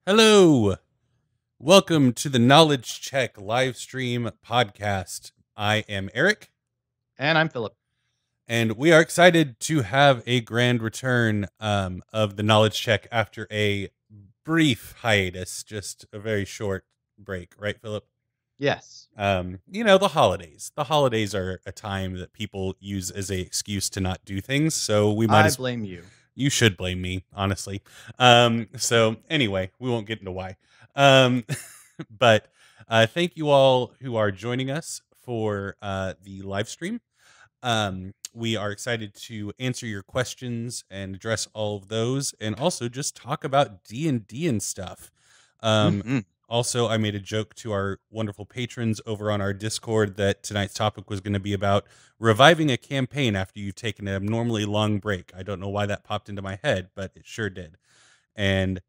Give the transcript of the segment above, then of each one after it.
Hello. Welcome to the Knowledge Check live stream podcast. I am Eric. And I'm Philip. And we are excited to have a grand return of the Knowledge Check after a brief hiatus, just a very short break, right, Philip? Yes. The holidays. The holidays are a time that people use as a excuse to not do things, so we might I blame you. You should blame me, honestly. So anyway, we won't get into why. But thank you all who are joining us for the live stream. We are excited to answer your questions and address all of those, and also just talk about D&D and stuff. Also, I made a joke to our wonderful patrons over on our Discord that tonight's topic was going to be about reviving a campaign after you've taken an abnormally long break. I don't know why that popped into my head, but it sure did. And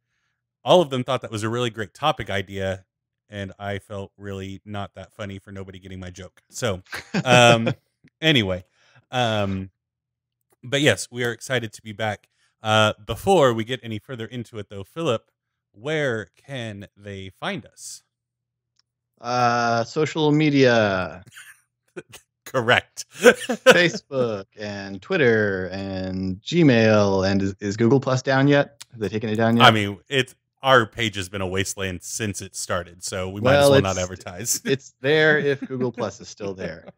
all of them thought that was a really great topic idea, and I felt really not that funny for nobody getting my joke. So, anyway, but yes, we are excited to be back. Before we get any further into it, though, Philip, where can they find us? Social media. Correct. Facebook and Twitter and Gmail. And is Google Plus down yet? Have they taken it down yet? I mean, our page has been a wasteland since it started, so we might as well not advertise. It's there if Google Plus is still there.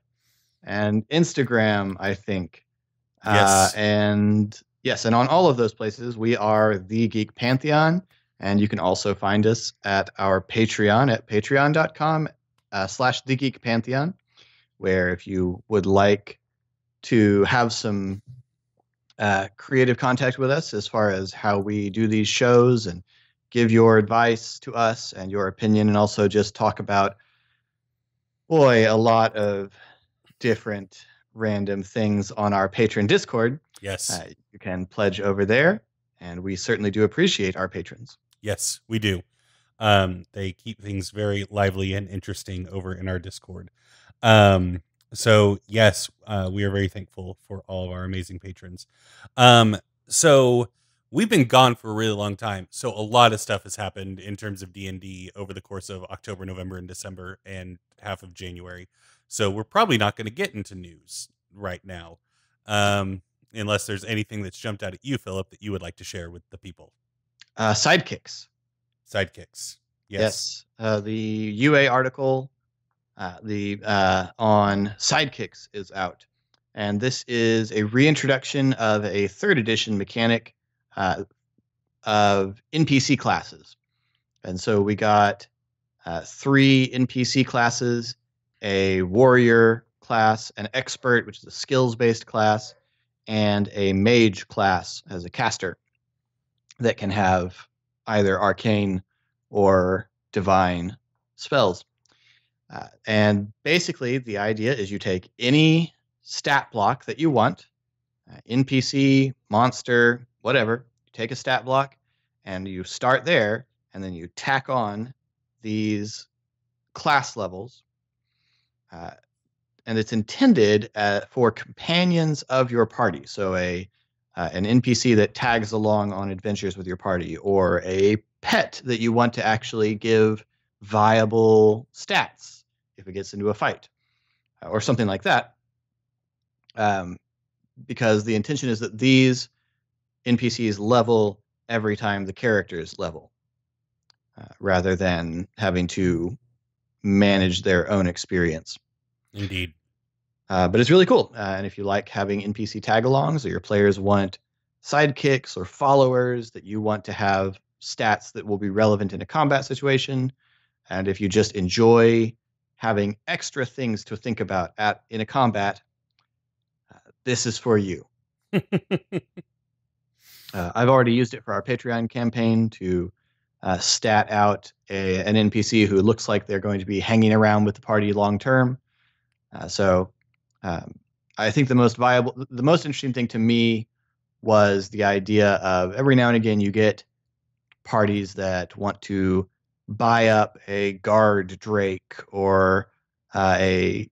And Instagram, I think. Yes. And on all of those places, we are The Geek Pantheon. And you can also find us at our Patreon at patreon.com/TheGeekPantheon, where if you would like to have some creative contact with us as far as how we do these shows and give your advice to us and your opinion, and also just talk about, a lot of different random things on our Patreon Discord. Yes. You can pledge over there, and we certainly do appreciate our patrons. Yes, we do. They keep things very lively and interesting over in our Discord. So yes, we are very thankful for all of our amazing patrons. So we've been gone for a really long time. So a lot of stuff has happened in terms of D&D over the course of October, November, and December, and half of January. So we're probably not going to get into news right now, unless there's anything that's jumped out at you, Philip, that you would like to share with the people. Sidekicks. Yes. The UA article on Sidekicks is out. And this is a reintroduction of a 3rd edition mechanic of NPC classes. And so we got 3 NPC classes, a warrior class, an expert, which is a skills-based class, and a mage class as a caster that can have either arcane or divine spells. And basically, the idea is you take any stat block that you want, NPC, monster, whatever. You take a stat block, and you start there, and then you tack on these class levels. And it's intended for companions of your party. So an NPC that tags along on adventures with your party, or a pet that you want to actually give viable stats if it gets into a fight, or something like that. Because the intention is that these NPCs level every time the characters level, rather than having to manage their own experience. Indeed. But it's really cool. And if you like having NPC tag-alongs, or your players want sidekicks or followers that you want to have stats that will be relevant in a combat situation, and if you just enjoy having extra things to think about in a combat, this is for you. I've already used it for our Patreon campaign to stat out an NPC who looks like they're going to be hanging around with the party long term. So I think the most interesting thing to me was the idea of every now and again you get parties that want to buy up a guard drake or a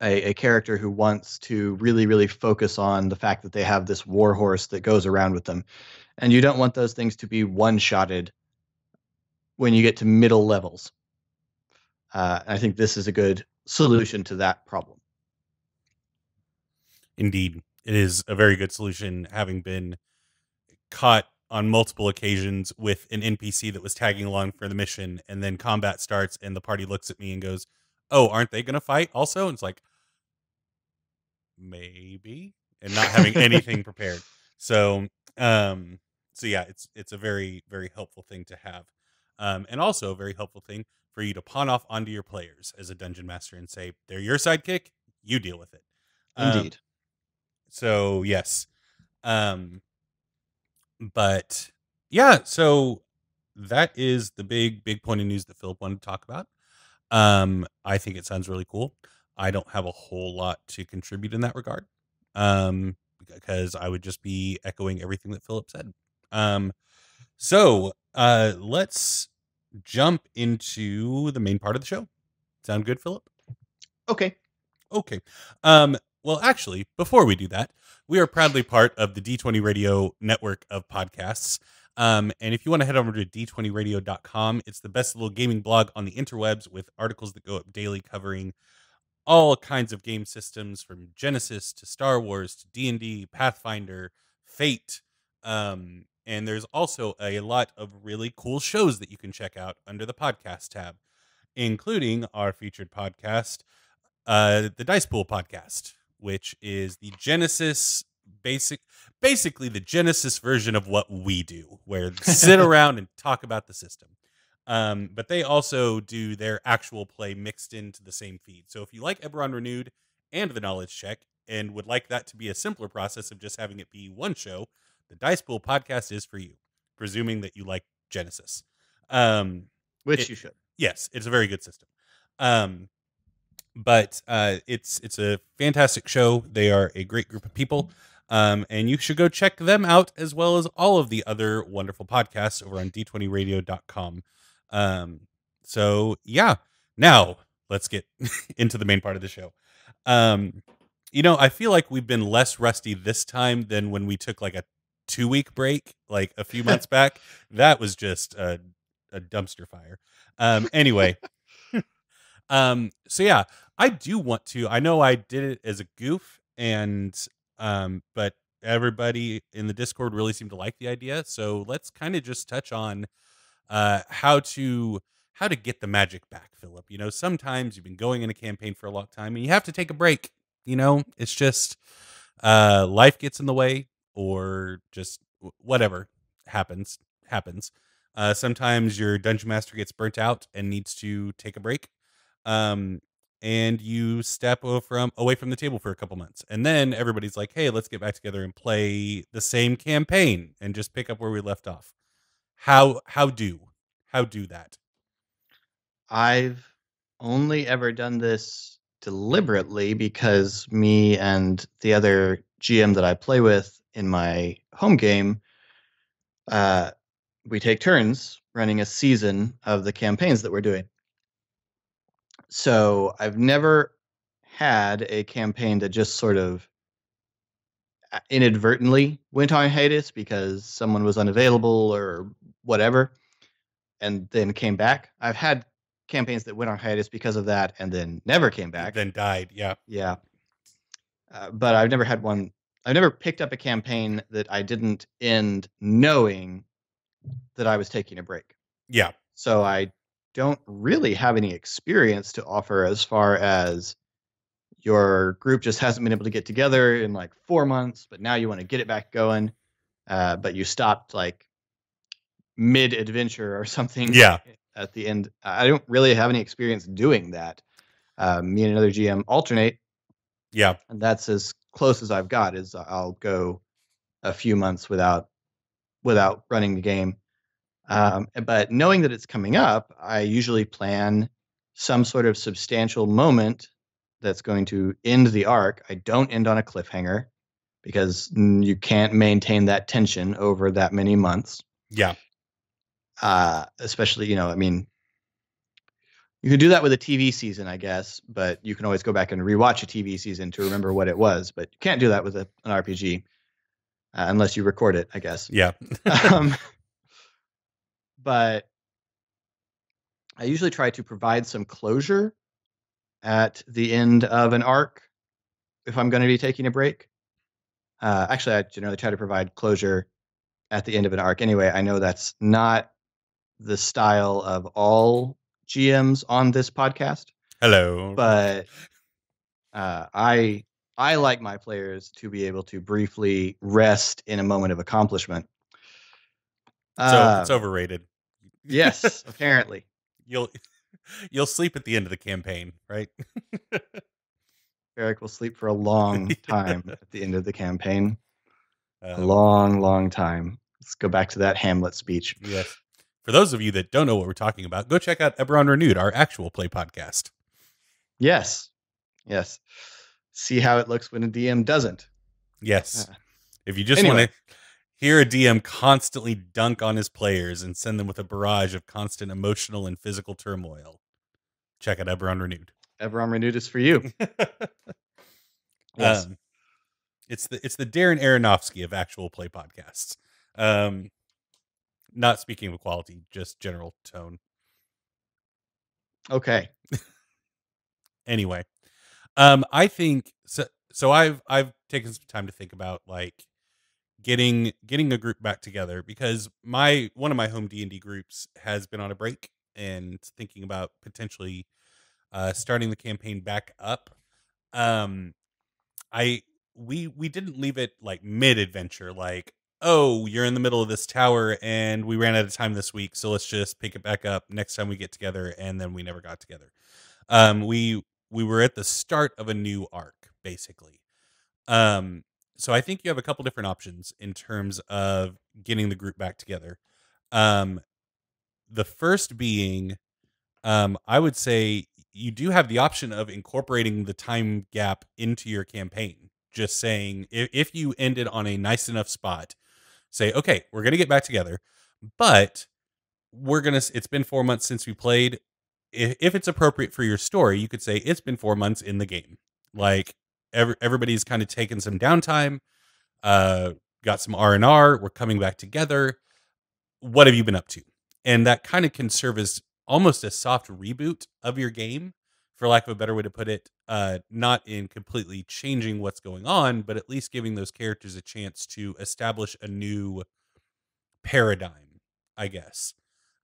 a character who wants to really, really focus on the fact that they have this war horse that goes around with them. And you don't want those things to be one-shotted when you get to middle levels. I think this is a good solution to that problem. Indeed, it is a very good solution, having been caught on multiple occasions with an NPC that was tagging along for the mission, and then combat starts, and the party looks at me and goes, "Oh, aren't they going to fight also?" And it's like, maybe, and not having anything prepared. So, so yeah, it's a very, very helpful thing to have, and also a very helpful thing for you to pawn off onto your players as a dungeon master and say, "They're your sidekick. You deal with it." Indeed. So yes, um, but yeah, so that is the big point of news that Philip wanted to talk about. I think it sounds really cool. I don't have a whole lot to contribute in that regard, because I would just be echoing everything that Philip said. So let's jump into the main part of the show. Sound good, Philip? Okay. Okay. Well, actually, before we do that, we are proudly part of the D20 Radio network of podcasts. And if you want to head over to d20radio.com, it's the best little gaming blog on the interwebs with articles that go up daily covering all kinds of game systems from Genesis to Star Wars to D&D, Pathfinder, Fate. And there's also a lot of really cool shows that you can check out under the podcast tab, including our featured podcast, the Dice Pool podcast, which is the basically the Genesis version of what we do, where they sit around and talk about the system. But they also do their actual play mixed into the same feed. So if you like Eberron Renewed and the Knowledge Check and would like that to be a simpler process of just having it be one show, the Dice Pool podcast is for you, presuming that you like Genesis. Which you should. Yes, it's a very good system. But it's a fantastic show. They are a great group of people. And you should go check them out, as well as all of the other wonderful podcasts over on d20radio.com. So yeah, now let's get into the main part of the show. I feel like we've been less rusty this time than when we took like a 2-week break, like a few months back. That was just a dumpster fire. Anyway. So yeah, I do want to. I know I did it as a goof, and but everybody in the Discord really seemed to like the idea. So let's kind of just touch on how to get the magic back, Philip. Sometimes you've been going in a campaign for a long time and you have to take a break. It's just life gets in the way, or just whatever happens. Sometimes your dungeon master gets burnt out and needs to take a break. And you step away from the table for a couple months, and then everybody's like, "Hey, let's get back together and play the same campaign and just pick up where we left off." How do that? I've only ever done this deliberately because me and the other GM that I play with in my home game, we take turns running a season of the campaigns that we're doing. So I've never had a campaign that just sort of inadvertently went on hiatus because someone was unavailable or whatever, and then came back. I've had campaigns that went on hiatus because of that and then never came back. Then died. Yeah. Yeah. But I've never had one. I've never picked up a campaign that I didn't end knowing that I was taking a break. Yeah. So I don't really have any experience to offer as far as your group just hasn't been able to get together in like 4 months, but now you want to get it back going. But you stopped like mid-adventure or something. Yeah. At the end. I don't really have any experience doing that. Me and another GM alternate. Yeah. And that's as close as I've got. Is I'll go a few months without running the game. But knowing that it's coming up, I usually plan some sort of substantial moment that's going to end the arc. I don't end on a cliffhanger because you can't maintain that tension over that many months. Yeah. Especially, You can do that with a TV season, I guess, but you can always go back and rewatch a TV season to remember what it was. But you can't do that with an RPG unless you record it, I guess. Yeah. um, but I usually try to provide some closure at the end of an arc if I'm going to be taking a break. Actually, I generally try to provide closure at the end of an arc. Anyway, I know that's not the style of all GMs on this podcast, Hello. but I like my players to be able to briefly rest in a moment of accomplishment. So it's overrated. Yes, apparently. You'll sleep at the end of the campaign, right? Eric will sleep for a long time at the end of the campaign. A Um, long, long time. Let's go back to that Hamlet speech. yes. For those of you that don't know what we're talking about, go check out Eberron Renewed, our actual play podcast. Yes. Yes. See how it looks when a DM doesn't. Yes. If you just want to hear a DM constantly dunk on his players and send them with a barrage of constant emotional and physical turmoil, check out Eberron Renewed. Eberron Renewed is for you. Yes. It's the Darren Aronofsky of actual play podcasts. Not speaking of quality, just general tone. Okay. Anyway, I think so. So I've taken some time to think about like getting a group back together because one of my home D&D groups has been on a break and thinking about potentially starting the campaign back up. We didn't leave it like mid adventure, like, oh, you're in the middle of this tower and we ran out of time this week, so let's just pick it back up next time we get together, and then we never got together. We were at the start of a new arc, basically. So I think you have a couple different options in terms of getting the group back together. The first being, I would say you do have the option of incorporating the time gap into your campaign. Just saying, if you ended on a nice enough spot, say, okay, we're going to get back together, but it's been 4 months since we played. If it's appropriate for your story, you could say it's been 4 months in the game. Like everybody's kind of taken some downtime, got some R&R. We're coming back together. What have you been up to? And that kind of can serve as almost a soft reboot of your game, for lack of a better way to put it. Not in completely changing what's going on, but at least giving those characters a chance to establish a new paradigm, I guess.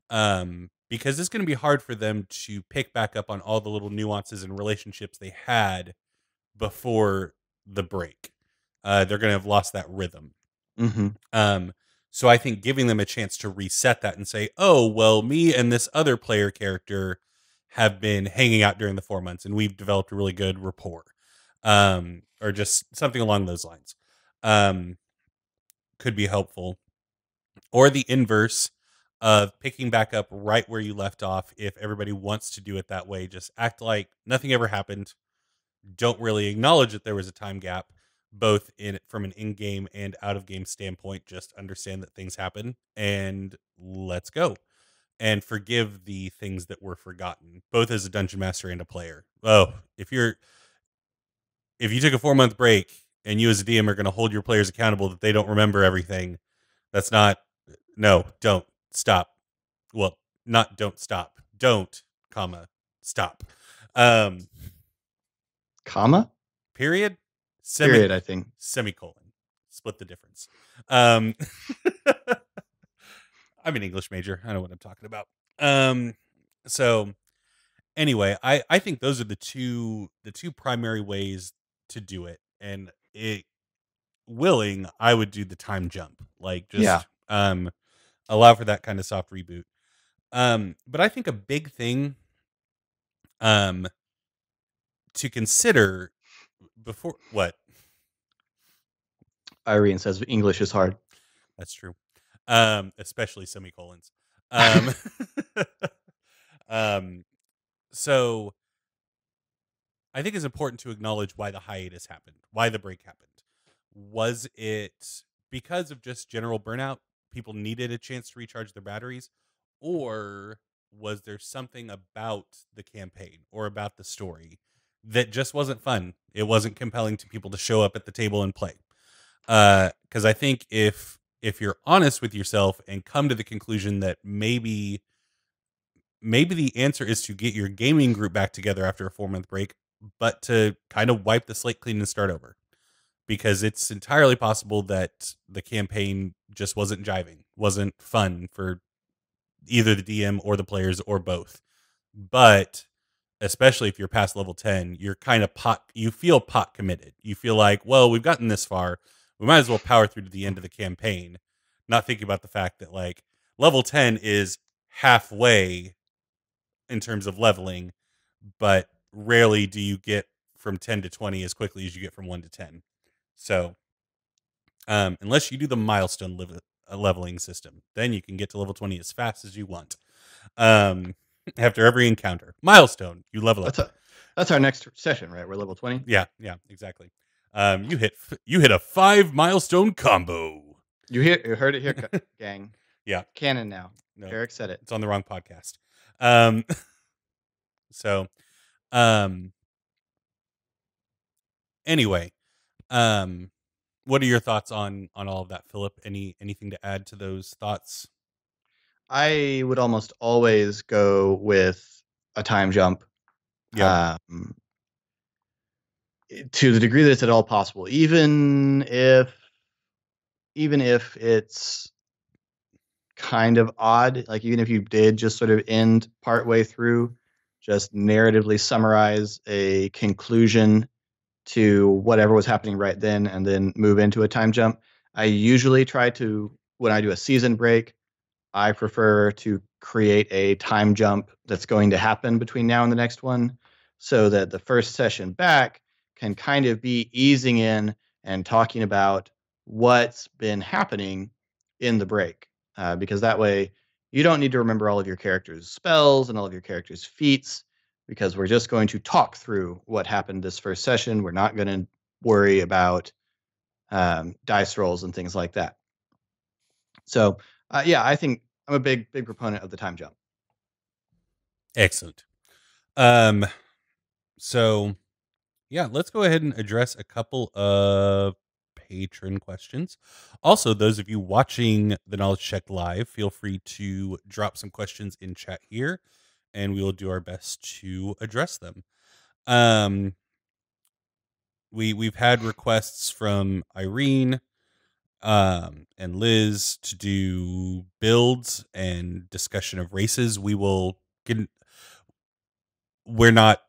Because it's going to be hard for them to pick back up on all the little nuances and relationships they had before the break. They're going to have lost that rhythm. Mm-hmm. So I think giving them a chance to reset that and say, oh, well, me and this other player character have been hanging out during the 4 months and we've developed a really good rapport. Or just something along those lines. Could be helpful. Or the inverse of picking back up right where you left off. If everybody wants to do it that way, just act like nothing ever happened. Don't really acknowledge that there was a time gap, both from an in-game and out-of-game standpoint. Just understand that things happen and let's go. And forgive the things that were forgotten, both as a dungeon master and a player. Oh, if you took a 4-month break and you as a DM are going to hold your players accountable that they don't remember everything, don't stop. Well, not don't stop. Don't, stop. Comma? Period? Period, I think. Semicolon. Split the difference. I'm an English major. I know what I'm talking about. So anyway, I think those are the two primary ways to do it. And I would do the time jump. Like just allow for that kind of soft reboot. But I think a big thing to consider before what? Irene says English is hard. That's true. Especially semicolons. Um, so I think it's important to acknowledge why the hiatus happened, why the break happened. Was it because of just general burnout? People needed a chance to recharge their batteries, or was there something about the campaign or about the story that just wasn't fun. It wasn't compelling to people to show up at the table and play. Because I think if you're honest with yourself and come to the conclusion that maybe the answer is to get your gaming group back together after a 4-month break, but to kind of wipe the slate clean and start over. Because it's entirely possible that the campaign just wasn't jiving, wasn't fun for either the DM or the players or both. But especially if you're past level 10, you're kind of you feel pot committed. You feel like, well, we've gotten this far. We might as well power through to the end of the campaign, not thinking about the fact that like level 10 is halfway in terms of leveling, but rarely do you get from 10 to 20 as quickly as you get from 1 to 10. So, unless you do the milestone leveling system, then you can get to level 20 as fast as you want. After every encounter, milestone, you level up. That's our next session, right? We're level 20. Yeah, exactly. You hit a 5 milestone combo. You heard it here, gang. Yeah, canon now. No, Eric said it. It's on the wrong podcast. So, anyway, what are your thoughts on all of that, Philip? Anything to add to those thoughts? I would almost always go with a time jump. Yeah. To the degree that it's at all possible, even if it's kind of odd, like even if you did just sort of end partway through, just narratively summarize a conclusion to whatever was happening right then and then move into a time jump. I usually try to, when I do a season break, I prefer to create a time jump that's going to happen between now and the next one, so that the first session back can kind of be easing in and talking about what's been happening in the break. Because that way you don't need to remember all of your characters' spells and all of your characters' feats, because we're just going to talk through what happened this first session. We're not going to worry about dice rolls and things like that. So, yeah, I think I'm a big proponent of the time jump. Excellent. So, yeah, let's go ahead and address a couple of patron questions. Also, those of you watching the Knowledge Check live, feel free to drop some questions in chat here, and we will do our best to address them. We've had requests from Irene and Liz to do builds and discussion of races. We're not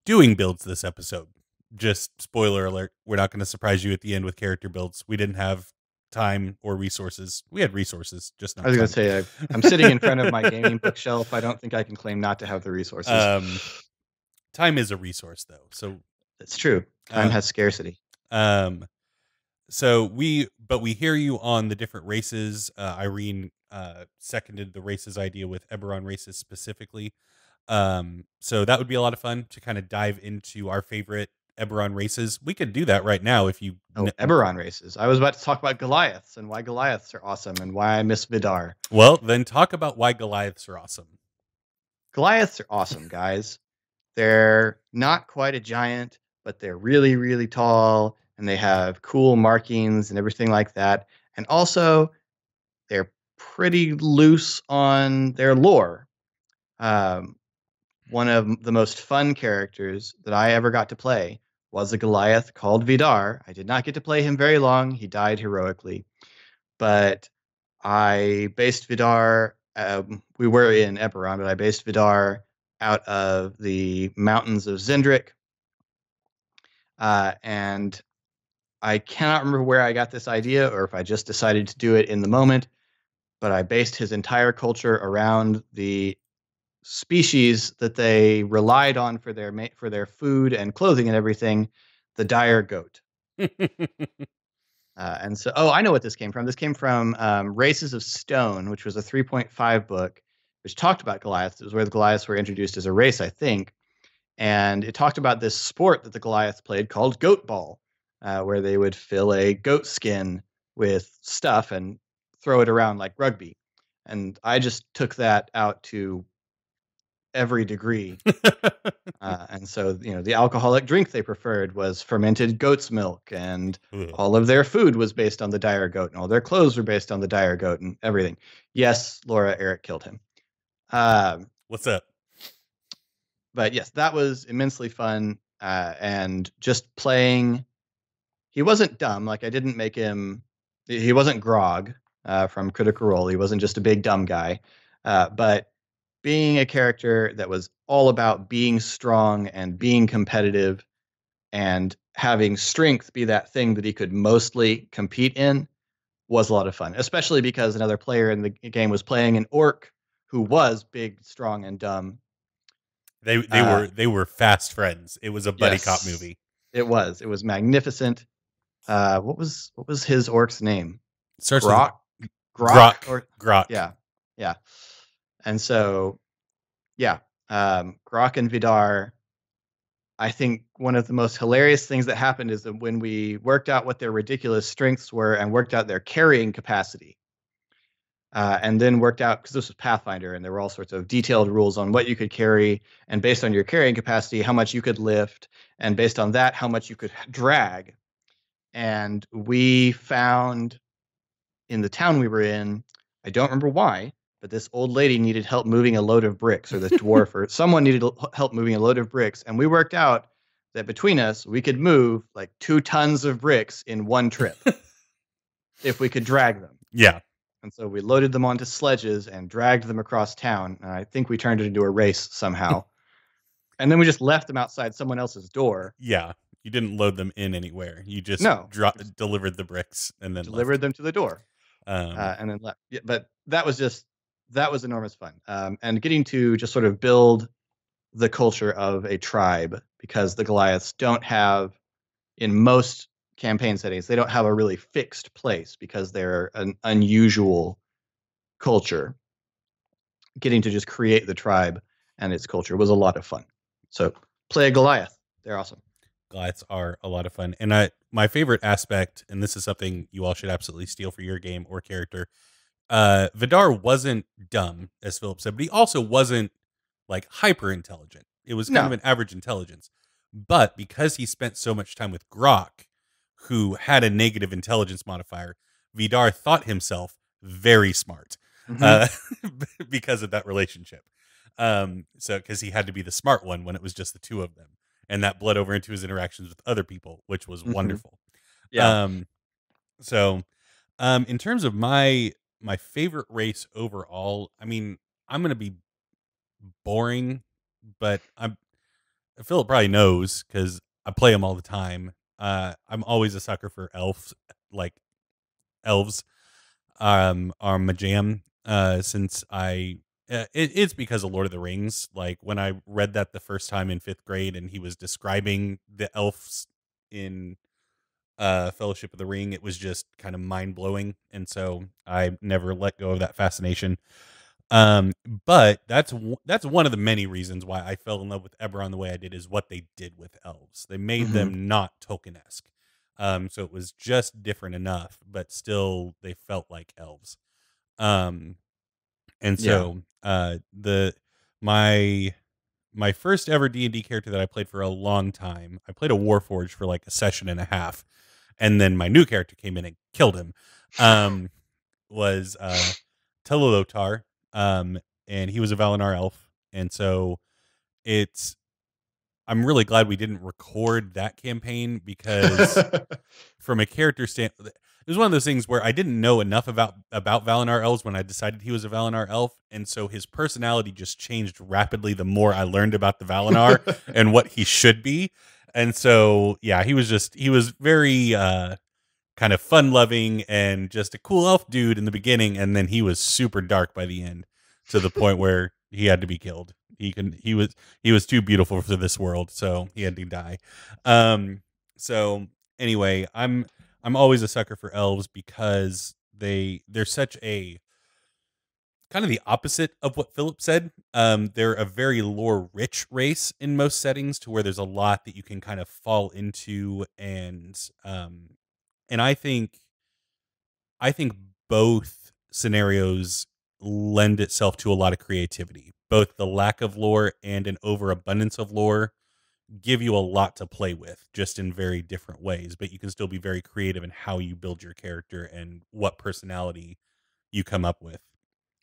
doing builds this episode. Just spoiler alert, we're not going to surprise you at the end with character builds. We didn't have time or resources. We had resources, just not I was going to say, I'm sitting in front of my gaming bookshelf. I don't think I can claim not to have the resources. Time is a resource, though. So it's true. Time has scarcity. So we hear you on the different races. Irene seconded the races idea with Eberron races specifically. So that would be a lot of fun to kind of dive into our favorite Eberron races. We could do that right now if you... Eberron races. I was about to talk about Goliaths and why Goliaths are awesome and why I miss Vidar. Well, then talk about why Goliaths are awesome. Goliaths are awesome, guys. They're not quite a giant, but they're really, really tall, and they have cool markings and everything like that. And also, they're pretty loose on their lore. One of the most fun characters that I ever got to play was a Goliath called Vidar. I did not get to play him very long. He died heroically. But I based Vidar, we were in Eberron, but I based Vidar out of the mountains of Zendrick. And I cannot remember where I got this idea or if I just decided to do it in the moment, but I based his entire culture around the species that they relied on for their food and clothing and everything, the dire goat. And so, I know what this came from. This came from Races of Stone, which was a 3.5 book, which talked about Goliaths. It was where the Goliaths were introduced as a race, I think. And it talked about this sport that the Goliaths played called goat ball, where they would fill a goat skin with stuff and throw it around like rugby. And I just took that out to every degree. And so, the alcoholic drink they preferred was fermented goat's milk, and Ugh. all of their food was based on the dire goat, and all their clothes were based on the dire goat, and everything. Yes, Laura, Eric killed him. What's up? But yes, that was immensely fun. And just playing, he wasn't dumb. Like, I didn't make him, he wasn't Grog from Critical Role. He wasn't just a big dumb guy. But being a character that was all about being strong and being competitive and having strength be that thing that he could mostly compete in was a lot of fun, especially because another player in the game was playing an orc who was big, strong, and dumb. They were fast friends. It was a buddy cop Yes, movie. it was. It was magnificent. What was his orc's name? It starts with Grok, Grok. or Grok. yeah. And so, yeah, Grok and Vidar. I think one of the most hilarious things that happened is that when we worked out what their ridiculous strengths were and worked out their carrying capacity, and then worked out, because this was Pathfinder and there were all sorts of detailed rules on what you could carry, and based on your carrying capacity, how much you could lift, and based on that, how much you could drag. And we found in the town we were in, I don't remember why, but this old lady needed help moving a load of bricks, or this dwarf, or someone needed help moving a load of bricks. And we worked out that between us, we could move like 2 tons of bricks in one trip if we could drag them. Yeah. And so we loaded them onto sledges and dragged them across town. And I think we turned it into a race somehow. And then we just left them outside someone else's door. Yeah. You didn't load them in anywhere. You just delivered the bricks and then delivered them to the door. And then left. Yeah, but that was enormous fun. And getting to just sort of build the culture of a tribe, because the Goliaths don't have, in most campaign settings, they don't have a really fixed place because they're an unusual culture. Getting to just create the tribe and its culture was a lot of fun. So play a Goliath. They're awesome. Goliaths are a lot of fun. And my favorite aspect, and this is something you all should absolutely steal for your game or character, Vidar wasn't dumb, as Philip said, but he also wasn't like hyper intelligent. It was kind of an average intelligence. But because he spent so much time with Grok, who had a negative intelligence modifier, Vidar thought himself very smart because of that relationship. So because he had to be the smart one when it was just the two of them, and that bled over into his interactions with other people, which was wonderful. Yeah. In terms of my favorite race overall, I mean, I'm gonna be boring, but Philip probably knows because I play them all the time. I'm always a sucker for elves. Like elves, are my jam. Since it's because of Lord of the Rings. Like when I read that the first time in 5th grade, and he was describing the elves in Fellowship of the Ring, it was just kind of mind blowing, and so I never let go of that fascination. But that's one of the many reasons why I fell in love with Eberron the way I did, is what they did with elves. They made them not Tolkien-esque. So it was just different enough, but still they felt like elves. And so my first ever D&D character that I played for a long time, I played a Warforged for like a session and a half, and then my new character came in and killed him. Was Telolotar. And he was a Valinor elf, and so I'm really glad we didn't record that campaign, because from a character standpoint, it was one of those things where I didn't know enough about Valinor elves when I decided he was a Valinor elf, and so his personality just changed rapidly the more I learned about the Valinor and what he should be. And so yeah, he was very kind of fun loving and just a cool elf dude in the beginning, and then he was super dark by the end, to the point where he had to be killed. He was too beautiful for this world, so he had to die. So anyway, I'm always a sucker for elves, because they're such a kind of the opposite of what Philip said. They're a very lore rich race in most settings, to where there's a lot that you can kind of fall into, and I think both scenarios lend itself to a lot of creativity. both the lack of lore and an overabundance of lore give you a lot to play with, just in very different ways. But you can still be very creative in how you build your character and what personality you come up with,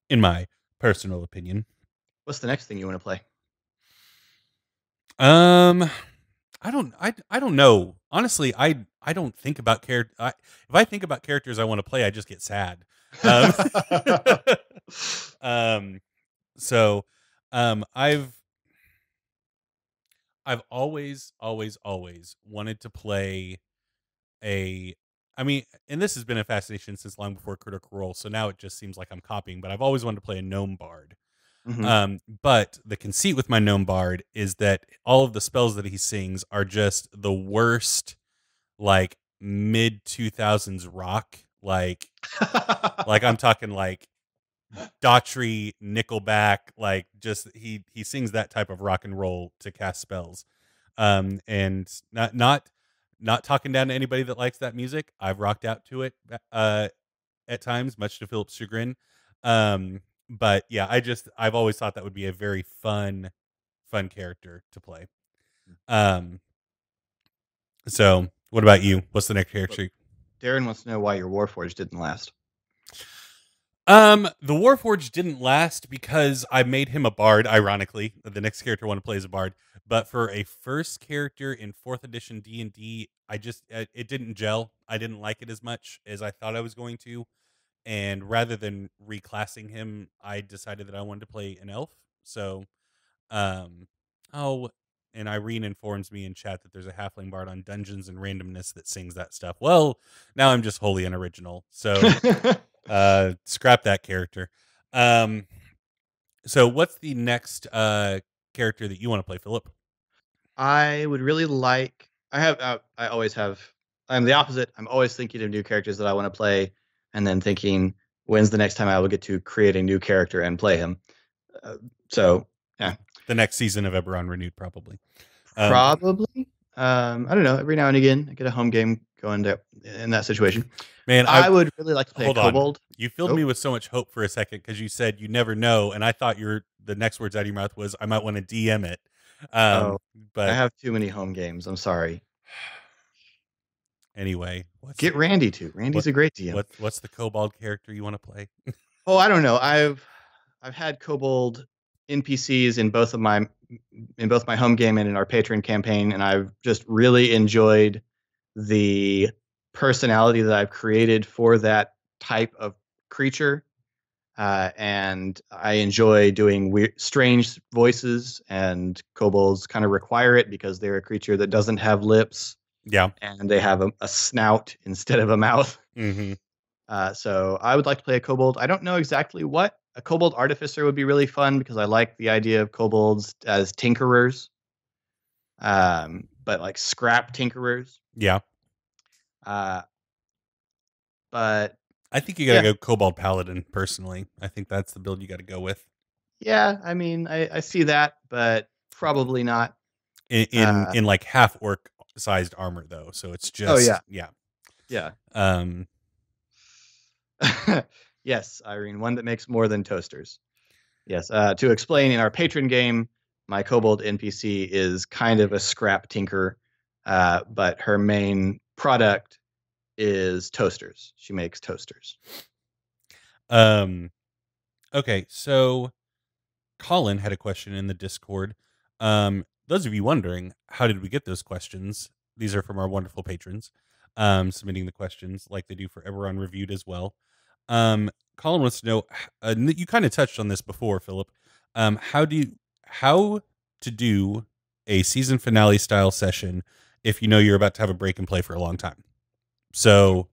in my personal opinion. What's the next thing you want to play? Um, I don't know. Honestly, I don't think about character. If I think about characters I want to play, I just get sad. Um, um, so, I've always wanted to play a. I mean, and this has been a fascination since long before Critical Role. So now it just seems like I'm copying. But I've always wanted to play a gnome bard. Mhm. But the conceit with my gnome bard is that all of the spells that he sings are just the worst, like mid 2000s rock, like I'm talking like Daughtry, Nickelback, like just he sings that type of rock and roll to cast spells. And not talking down to anybody that likes that music. I've rocked out to it at times, much to Philip's chagrin. But yeah, I've always thought that would be a very fun character to play. Um, so what about you? What's the next Look, character? Darren wants to know why your Warforged didn't last. The Warforged didn't last because I made him a bard. Ironically, the next character I want to play is a bard. But for a first character in 4th edition D&D, I just it didn't gel. I didn't like it as much as I thought I was going to. And rather than reclassing him, I decided that I wanted to play an elf. So, um, oh, and Irene informs me in chat that there's a halfling bard on Dungeons and Randomness that sings that stuff. Well, now I'm just wholly unoriginal. So, scrap that character. Um, so what's the next character that you want to play, Philip? I would really like. I have. I always have. I'm the opposite. I'm always thinking of new characters that I want to play, and then thinking, when's the next time I will get to create a new character and play him? Uh, so yeah, The next season of Eberron Renewed, probably. Um, probably. I don't know. Every now and again, I get a home game going to, in that situation. man, I would really like to play a hold on. kobold. You filled Oh, me with so much hope for a second because you said you never know, and I thought the next words out of your mouth was I might want to DM it. oh, I But have too many home games. I'm sorry. anyway, Get Randy too. Randy's a great DM. what's the kobold character you want to play? Oh, I don't know. I've had kobold NPCs in both my home game and in our patron campaign, and I've just really enjoyed the personality that I've created for that type of creature. And I enjoy doing weird, strange voices, and kobolds kind of require it because they're a creature that doesn't have lips Yeah. and they have a snout instead of a mouth. Mm-hmm. So I would like to play a kobold. I don't know exactly what. A kobold artificer would be really fun because I like the idea of kobolds as tinkerers, but like scrap tinkerers. Yeah. Uh, but I think you got to yeah, go kobold paladin. Personally, I think that's the build you got to go with. yeah. I mean, I see that, but probably not. In like half orc sized armor though, so it's Oh yeah, just yeah. yeah. Um, Yes, Irene, one that makes more than toasters. Yes. To explain, in our patron game, my kobold NPC is kind of a scrap tinker, but her main product is toasters. She makes toasters. um, okay, so Colin had a question in the Discord. Those of you wondering, how did we get those questions? These are from our wonderful patrons, submitting the questions like they do for Eberron Reviewed as well. Colin wants to know, you kind of touched on this before, Philip. How to do a season finale style session if you know you're about to have a break and play for a long time? So,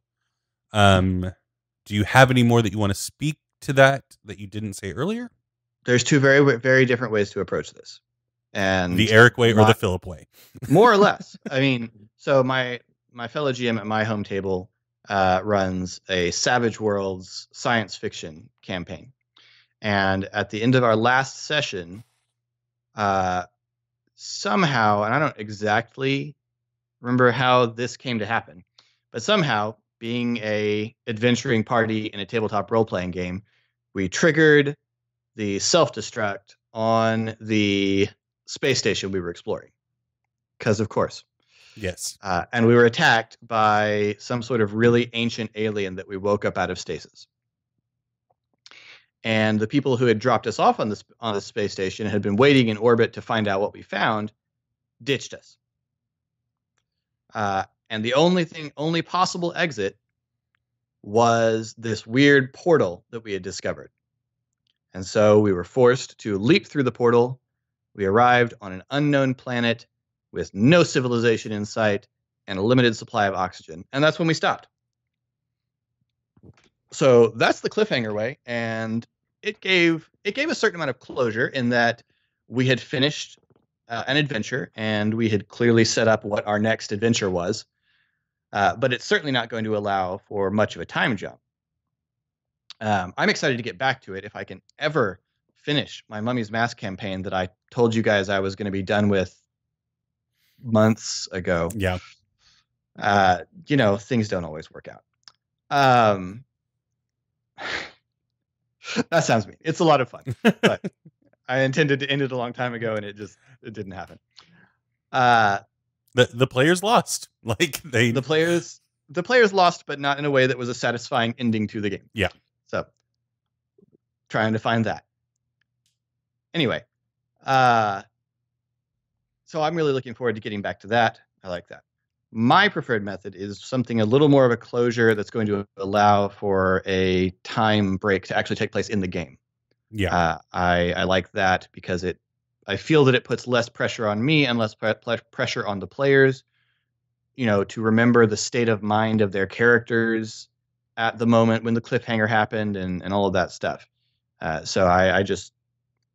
do you have any more that you want to speak to that you didn't say earlier? There's two very, very different ways to approach this, and The Eric way or the Philip way? more or less. I mean, so my fellow GM at my home table runs a Savage Worlds science fiction campaign, and at the end of our last session, somehow, and I don't exactly remember how this came to happen, but somehow, being a adventuring party in a tabletop role playing game, we triggered the self destruct on the space station we were exploring, because of course. Yes. And we were attacked by some sort of really ancient alien that we woke up out of stasis. And the people who had dropped us off on the space station had been waiting in orbit to find out what we found, ditched us. And the only possible exit was this weird portal that we had discovered. And so we were forced to leap through the portal. We arrived on an unknown planet with no civilization in sight and a limited supply of oxygen. And that's when we stopped. So that's the cliffhanger way. And it gave a certain amount of closure in that we had finished an adventure and we had clearly set up what our next adventure was. But it's certainly not going to allow for much of a time jump. I'm excited to get back to it if I can ever finish my Mummy's Mask campaign that I told you guys I was going to be done with months ago. Yeah. Things don't always work out. That sounds mean. It's a lot of fun, but I intended to end it a long time ago, and it didn't happen. The players lost. The players lost, but not in a way that was a satisfying ending to the game. Yeah. So trying to find that. Anyway, so I'm really looking forward to getting back to that. I like that. My preferred method is something a little more of a closure that's going to allow for a time break to actually take place in the game. Yeah. I like that because I feel that it puts less pressure on me and less pressure on the players, to remember the state of mind of their characters at the moment when the cliffhanger happened and all of that stuff. So I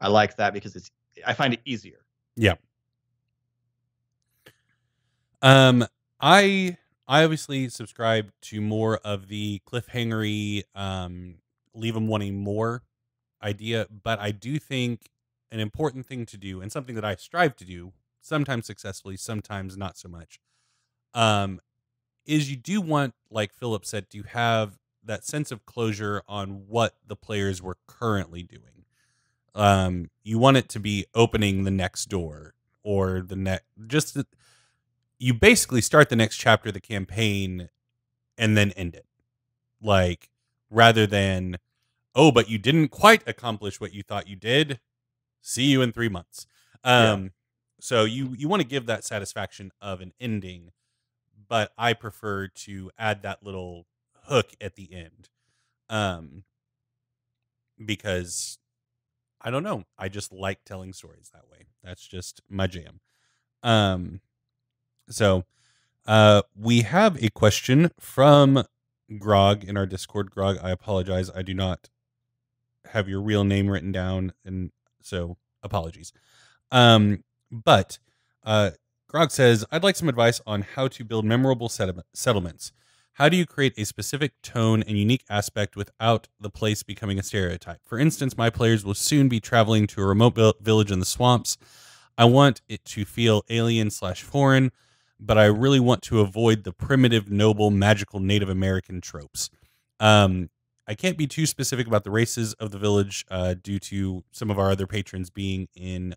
like that because I find it easier. Yeah. I obviously subscribe to more of the cliffhangery, leave them wanting more idea, but I do think an important thing to do and something that I strive to do, sometimes successfully, sometimes not so much, is you do want, like Philip said, to have that sense of closure on what the players were currently doing. You want it to be opening the next door or you basically start the next chapter of the campaign and then end it. Rather than, oh, but you didn't quite accomplish what you thought you did. See you in 3 months. So you want to give that satisfaction of an ending, but I prefer to add that little hook at the end. Because I don't know, I just like telling stories that way. That's just my jam. So we have a question from Grog in our Discord. Grog, I apologize. I do not have your real name written down, and so apologies. But Grog says, I'd like some advice on how to build memorable settlements. How do you create a specific tone and unique aspect without the place becoming a stereotype? For instance, my players will soon be traveling to a remote village in the swamps. I want it to feel alien/foreign, but I really want to avoid the primitive, noble, magical Native American tropes. I can't be too specific about the races of the village due to some of our other patrons being in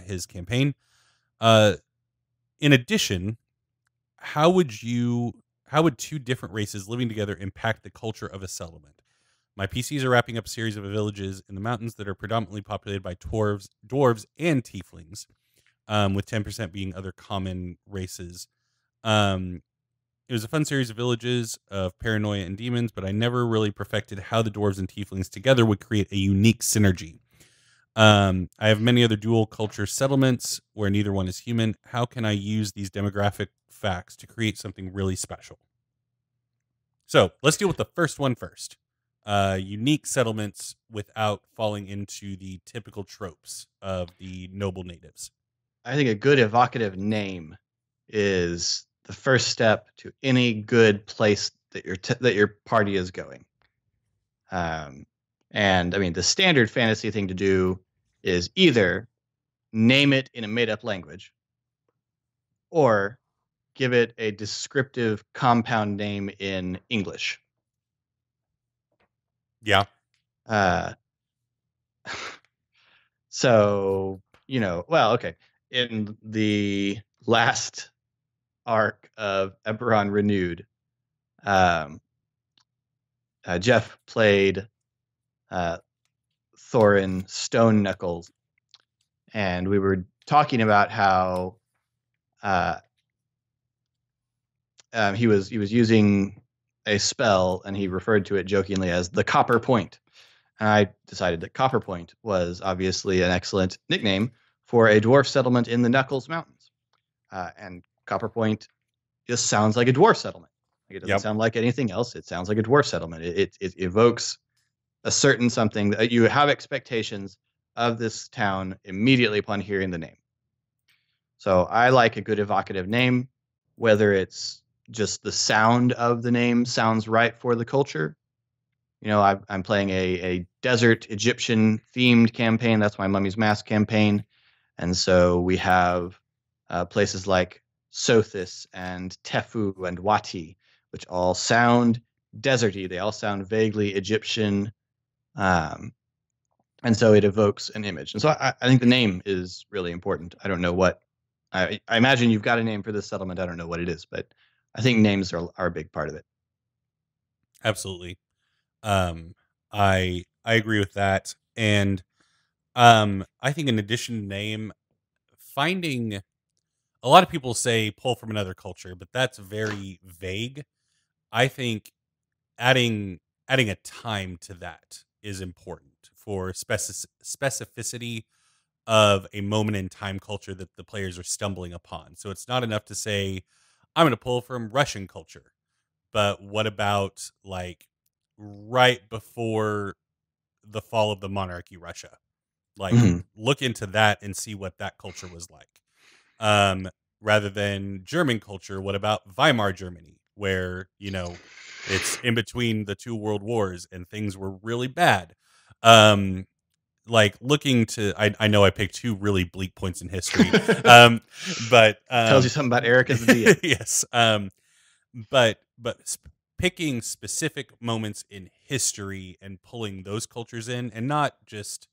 his campaign. In addition, how would two different races living together impact the culture of a settlement? My PCs are wrapping up a series of villages in the mountains that are predominantly populated by dwarves, and tieflings, with 10% being other common races. It was a fun series of villages of paranoia and demons, but I never really perfected how the dwarves and tieflings together would create a unique synergy. I have many other dual culture settlements where neither one is human. How can I use these demographic facts to create something really special? So let's deal with the first one first. Unique settlements without falling into the typical tropes of the noble natives. I think a good evocative name is the first step to any good place that your party is going. And I mean, the standard fantasy thing to do is either name it in a made-up language or give it a descriptive compound name in English. Yeah. So, well, okay. In the last arc of Eberron Renewed, um, Jeff played uh, Thorin Stone Knuckles, and we were talking about how uh, he was using a spell, and he referred to it jokingly as the Copper Point. And I decided that Copper Point was obviously an excellent nickname for a dwarf settlement in the Knuckles Mountains. And Copper Point just sounds like a dwarf settlement. Like, it doesn't sound like anything else. It sounds like a dwarf settlement. It evokes a certain something that you have expectations of this town immediately upon hearing the name. So I like a good evocative name, whether it's just the sound of the name sounds right for the culture. I'm playing a desert Egyptian themed campaign. That's my Mummy's Mask campaign. And so we have places like Sothis and Tefu and Wati, which all sound deserty. They all sound vaguely Egyptian. And so it evokes an image. And so I think the name is really important. I don't know what, I imagine you've got a name for this settlement. I don't know what it is, but I think names are a big part of it. Absolutely. I agree with that. And I think in addition to name, finding a lot of people say pull from another culture, but that's very vague. I think adding a time to that is important for specificity of a moment in time culture that the players are stumbling upon. So it's not enough to say I'm going to pull from Russian culture, but what about like right before the fall of the monarchy, Russia? Like, look into that and see what that culture was like. Rather than German culture, what about Weimar Germany, where, it's in between the two world wars and things were really bad. Like looking to, I know I picked two really bleak points in history, but tells you something about Eric as a DM. Yes, but picking specific moments in history and pulling those cultures in, and not just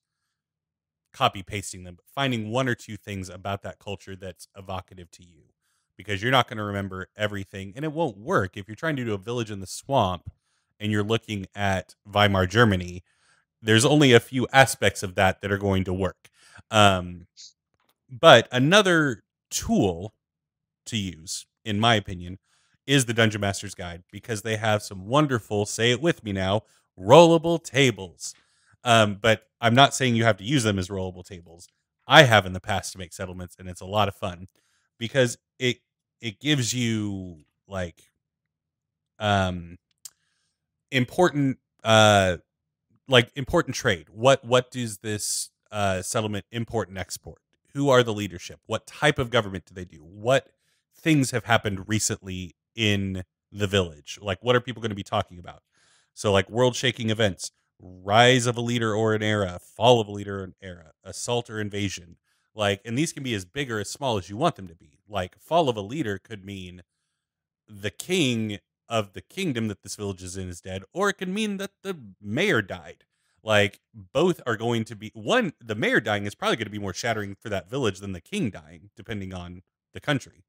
copy pasting them, but finding one or two things about that culture that's evocative to you, because you're not going to remember everything, and it won't work if you're trying to do a village in the swamp and you're looking at Weimar Germany. There's only a few aspects of that are going to work. But another tool to use, in my opinion, is the Dungeon Master's Guide, because they have some wonderful, say it with me now, rollable tables. But I'm not saying you have to use them as rollable tables. I have in the past to make settlements, and it's a lot of fun because it gives you like important important trade. What does this settlement import and export? Who are the leadership? What type of government do they do? What things have happened recently in the village? Like, what are people going to be talking about? So, like, world-shaking events, rise of a leader or an era, fall of a leader or an era, assault or invasion. Like, and these can be as big or as small as you want them to be. Like, fall of a leader could mean the king of the kingdom that this village is in is dead, or it can mean that the mayor died. Like, both are going to be, one, the mayor dying is probably going to be more shattering for that village than the king dying, depending on the country.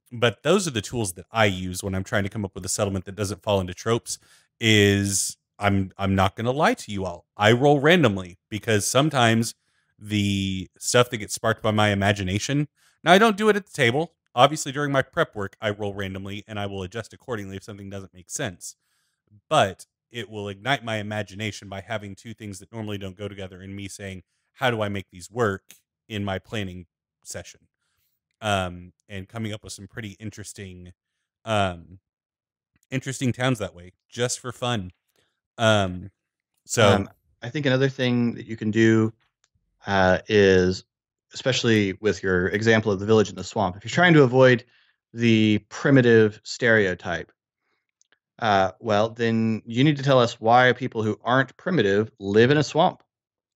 But those are the tools that I use when I'm trying to come up with a settlement that doesn't fall into tropes. Is I'm not going to lie to you all. I roll randomly because sometimes the stuff that gets sparked by my imagination. Now, I don't do it at the table. Obviously, during my prep work, I roll randomly and I will adjust accordingly if something doesn't make sense. But it will ignite my imagination by having two things that normally don't go together and me saying, how do I make these work in my planning session? And coming up with some pretty interesting towns that way, just for fun. So I think another thing that you can do is, especially with your example of the village in the swamp, if you're trying to avoid the primitive stereotype, well, then you need to tell us why people who aren't primitive live in a swamp.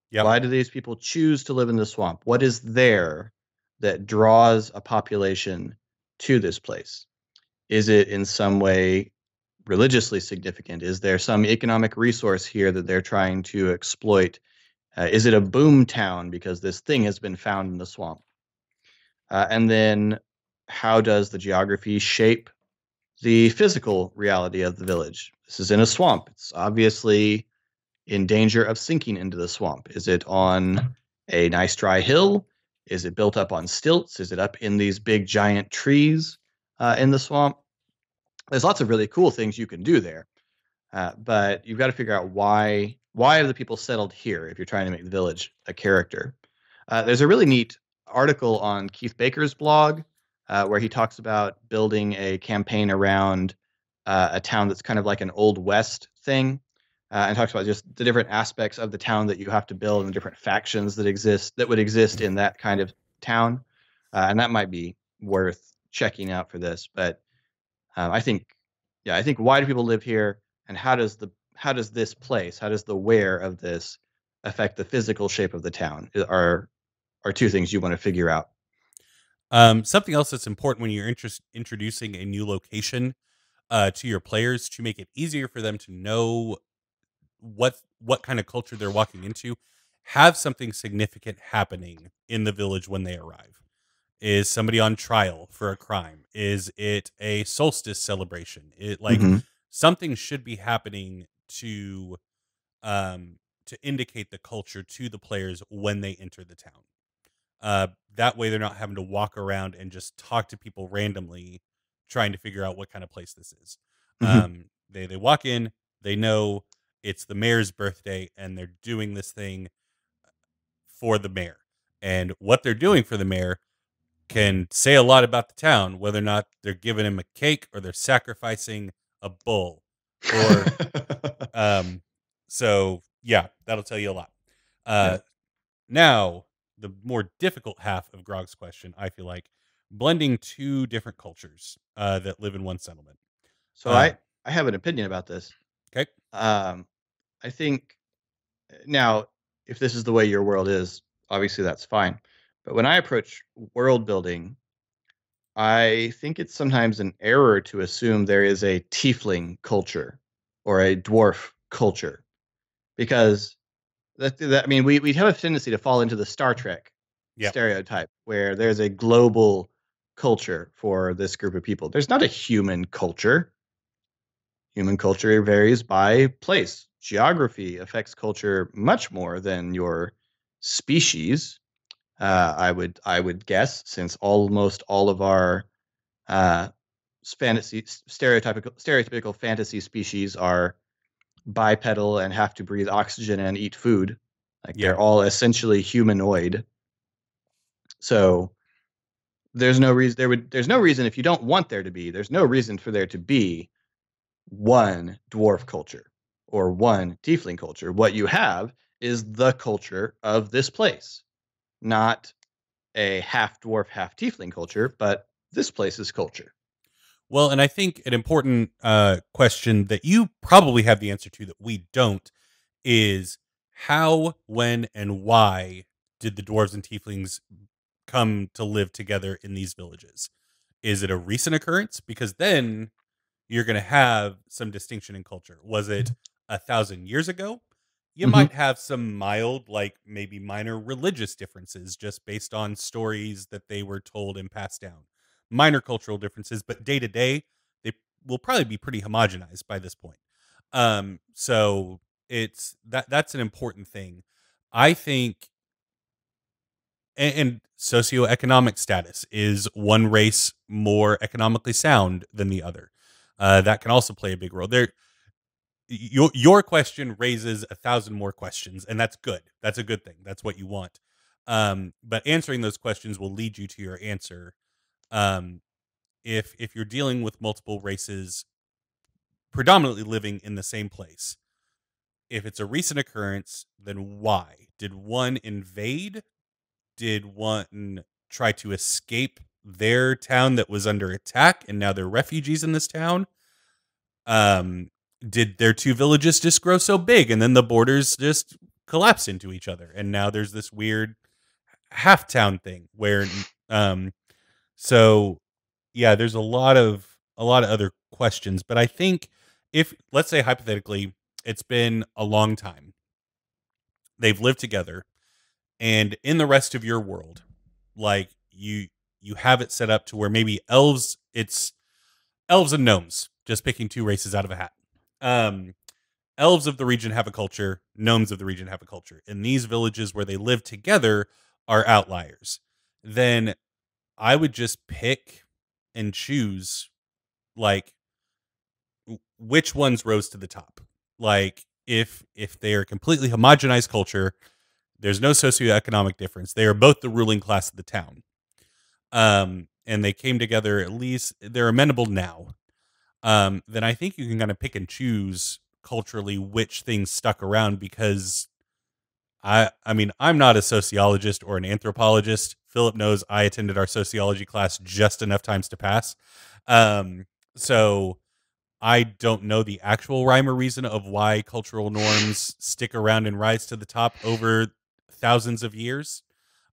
Yep. Why do these people choose to live in the swamp? What is there that draws a population to this place? Is it in some way religiously significant? Is there some economic resource here that they're trying to exploit Is it a boom town because this thing has been found in the swamp? And then how does the geography shape the physical reality of the village? This is in a swamp. It's obviously in danger of sinking into the swamp. Is it on a nice dry hill? Is it built up on stilts? Is it up in these big giant trees in the swamp? There's lots of really cool things you can do there, but you've got to figure out why have the people settled here if you're trying to make the village a character. There's a really neat article on Keith Baker's blog where he talks about building a campaign around a town that's kind of like an Old West thing, and talks about just the different aspects of the town that you have to build and the different factions that would exist in that kind of town, and that might be worth checking out for this. But I think, yeah, I think why do people live here, and how does this place, how does the where of this affect the physical shape of the town? Are two things you want to figure out. Something else that's important when you're introducing a new location to your players to make it easier for them to know what kind of culture they're walking into. Have something significant happening in the village when they arrive. Is somebody on trial for a crime? Is it a solstice celebration? It like Hmm. something should be happening to indicate the culture to the players when they enter the town. That way they're not having to walk around and just talk to people randomly trying to figure out what kind of place this is. Hmm. They walk in, they know it's the mayor's birthday and they're doing this thing for the mayor. And what they're doing for the mayor can say a lot about the town, whether or not they're giving him a cake or they're sacrificing a bull. Or um so yeah, that'll tell you a lot. Yeah. Uh Now, the more difficult half of Grog's question, I feel like blending two different cultures that live in one settlement. So Um, I have an opinion about this. okay. Um, I think now, if this is the way your world is, obviously that's fine. But when I approach world building, I think it's sometimes an error to assume there is a tiefling culture or a dwarf culture, because I mean, we have a tendency to fall into the Star Trek Yep. stereotype where there's a global culture for this group of people. There's not a human culture. Human culture varies by place. Geography affects culture much more than your species. I would guess, since almost all of our uh, stereotypical fantasy species are bipedal and have to breathe oxygen and eat food. Like Yeah. they're all essentially humanoid. So there's no reason, if you don't want there to be, there's no reason for there to be one dwarf culture or one tiefling culture. What you have is the culture of this place, not a half dwarf, half tiefling culture, but this place's culture. Well, and I think an important question that you probably have the answer to that we don't is how, when, and why did the dwarves and tieflings come to live together in these villages? Is it a recent occurrence? Because then you're going to have some distinction in culture. Was it 1,000 years ago? You Hmm. might have some mild, like maybe minor religious differences just based on stories that they were told and passed down. Minor cultural differences, but day to day, they will probably be pretty homogenized by this point. So it's that's an important thing. I think and socioeconomic status is one race more economically sound than the other. That can also play a big role. Your question raises 1,000 more questions, and that's good. That's a good thing. That's what you want. But answering those questions will lead you to your answer. Um, if you're dealing with multiple races predominantly living in the same place, if it's a recent occurrence, then why did one invade? Did one try to escape their town that was under attack and now they're refugees in this town? Um, did their two villages just grow so big and then the borders just collapse into each other and now there's this weird half town thing where um so yeah, there's a lot of other questions, but I think if let's say hypothetically it's been a long time they've lived together, and in the rest of your world, like you have it set up to where maybe elves, it's elves and gnomes, just picking two races out of a hat. Um, Elves of the region have a culture, gnomes of the region have a culture, and these villages where they live together are outliers. Then I would just pick and choose, like, which ones rose to the top. Like, if they are completely homogenized culture, there's no socioeconomic difference. They are both the ruling class of the town. And they came together, at least they're amenable now. Then I think you can kind of pick and choose culturally which things stuck around, because I mean, I'm not a sociologist or an anthropologist. Philip knows I attended our sociology class just enough times to pass. So I don't know the actual rhyme or reason of why cultural norms stick around and rise to the top over thousands of years,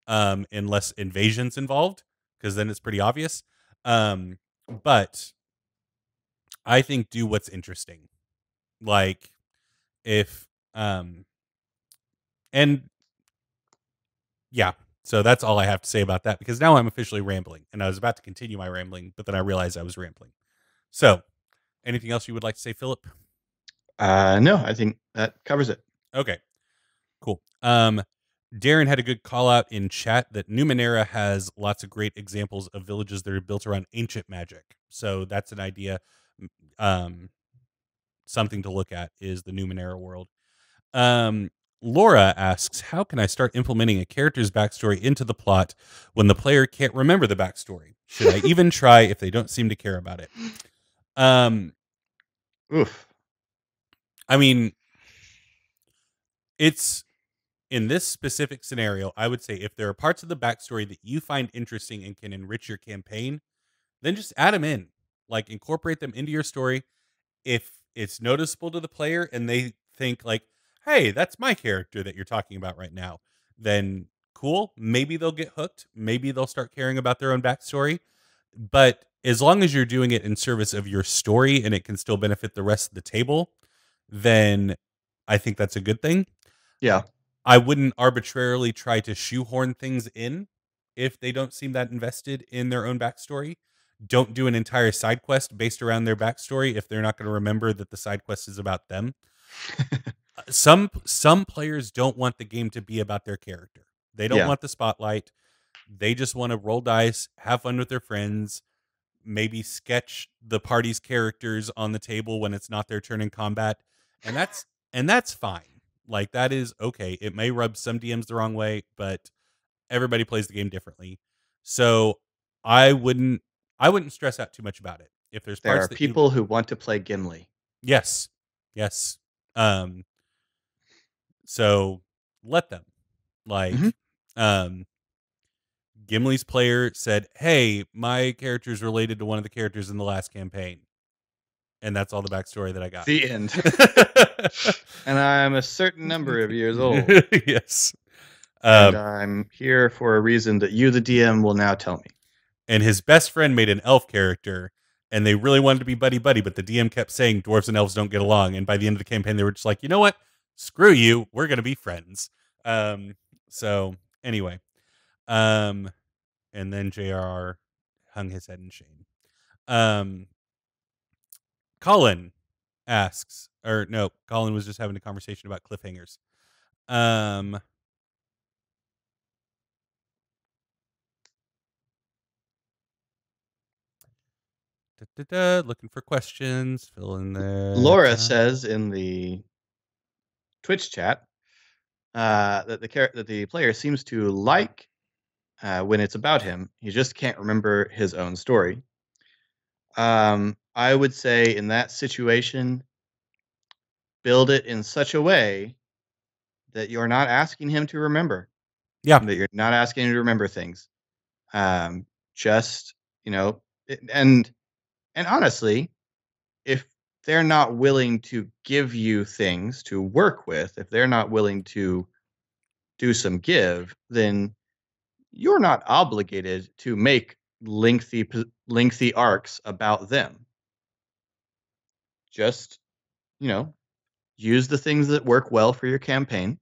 unless invasions involved, because then it's pretty obvious. But I think do what's interesting. Like, if and yeah, so that's all I have to say about that, because now I'm officially rambling, and I was about to continue my rambling, but then I realized I was rambling. So, anything else you would like to say, Philip? No, I think that covers it. Okay, cool. Darren had a good call out in chat that Numenera has lots of great examples of villages that are built around ancient magic. So that's an idea. Um, Something to look at is the Numenera world. Um, Laura asks, how can I start implementing a character's backstory into the plot when the player can't remember the backstory? Should I even try if they don't seem to care about it? Oof. I mean, it's in this specific scenario, I would say if there are parts of the backstory that you find interesting and can enrich your campaign, then just add them in. Like, incorporate them into your story. If it's noticeable to the player and they think like, hey, that's my character that you're talking about right now, then cool. Maybe they'll get hooked. Maybe they'll start caring about their own backstory. But as long as you're doing it in service of your story and it can still benefit the rest of the table, then I think that's a good thing. Yeah. I wouldn't arbitrarily try to shoehorn things in if they don't seem that invested in their own backstory. Don't do an entire side quest based around their backstory if they're not going to remember that the side quest is about them. Some players don't want the game to be about their character. They don't want the spotlight. They just want to roll dice, have fun with their friends, maybe sketch the party's characters on the table when it's not their turn in combat, and that's fine. Like, that is okay. It may rub some DMs the wrong way, but everybody plays the game differently. So I wouldn't stress out too much about it. If there's There parts are that you people who want to play Gimli. yes, yes, um, so let them. Mhm. Like, Gimli's player said, "Hey, my character's related to one of the characters in the last campaign," and that's all the backstory that I got. The end. And I'm a certain number of years old. Yes. And I'm here for a reason that you, the DM, will now tell me. And his best friend made an elf character, and they really wanted to be buddy buddy, but the DM kept saying dwarves and elves don't get along. And by the end of the campaign, they were just like, you know what? Screw you. We're gonna be friends. So anyway, and then JRR hung his head in shame. Colin asks, or no, Colin was just having a conversation about cliffhangers. Looking for questions. Fill in there. Laura says in the Twitch chat that the player seems to like when it's about him. He just can't remember his own story. I would say in that situation, build it in such a way that you're not asking him to remember. Yeah. That you're not asking him to remember things. Just, and honestly, if they're not willing to give you things to work with, if they're not willing to do some give, then you're not obligated to make lengthy arcs about them. Just, use the things that work well for your campaign.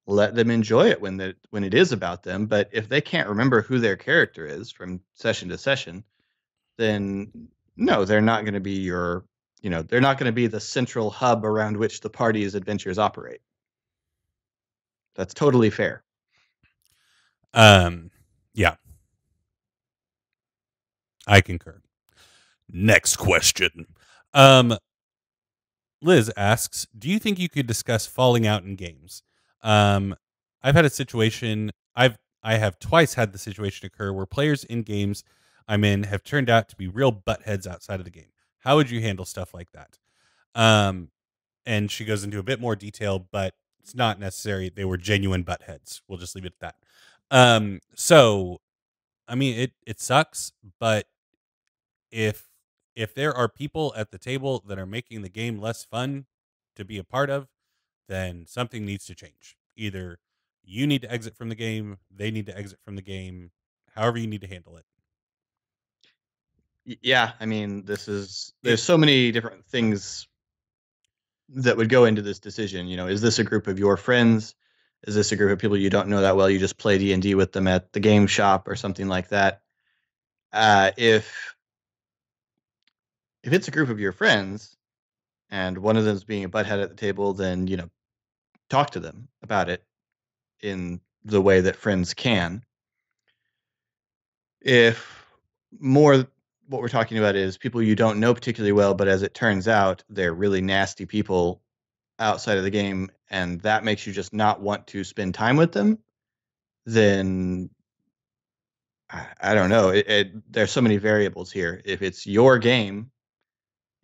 let them enjoy it when it is about them. But if they can't remember who their character is from session to session, then no, they're not going to be they're not going to be the central hub around which the party's adventures operate. That's totally fair. Yeah, I concur. Next question. Liz asks, "Do you think you could discuss falling out in games?" I've had a situation. I have twice had the situation occur where players in games I'm in have turned out to be real buttheads outside of the game. How would you handle stuff like that? Um, and she goes into a bit more detail, but it's not necessary. They were genuine buttheads. We'll just leave it at that. So I mean, it sucks, but if if there are people at the table that are making the game less fun to be a part of, then something needs to change. Either you need to exit from the game, they need to exit from the game, however you need to handle it. Yeah, I mean, there's It so many different things that would go into this decision. Is this a group of your friends? Is this a group of people you don't know that well? You just play D&D with them at the game shop or something like that. If it's a group of your friends and one of them's being a butthead at the table, then talk to them about it in the way that friends can. If more what we're talking about is people you don't know particularly well, but as it turns out, they're really nasty people outside of the game, and that makes you just not want to spend time with them, then I don't know. There's so many variables here. If it's your game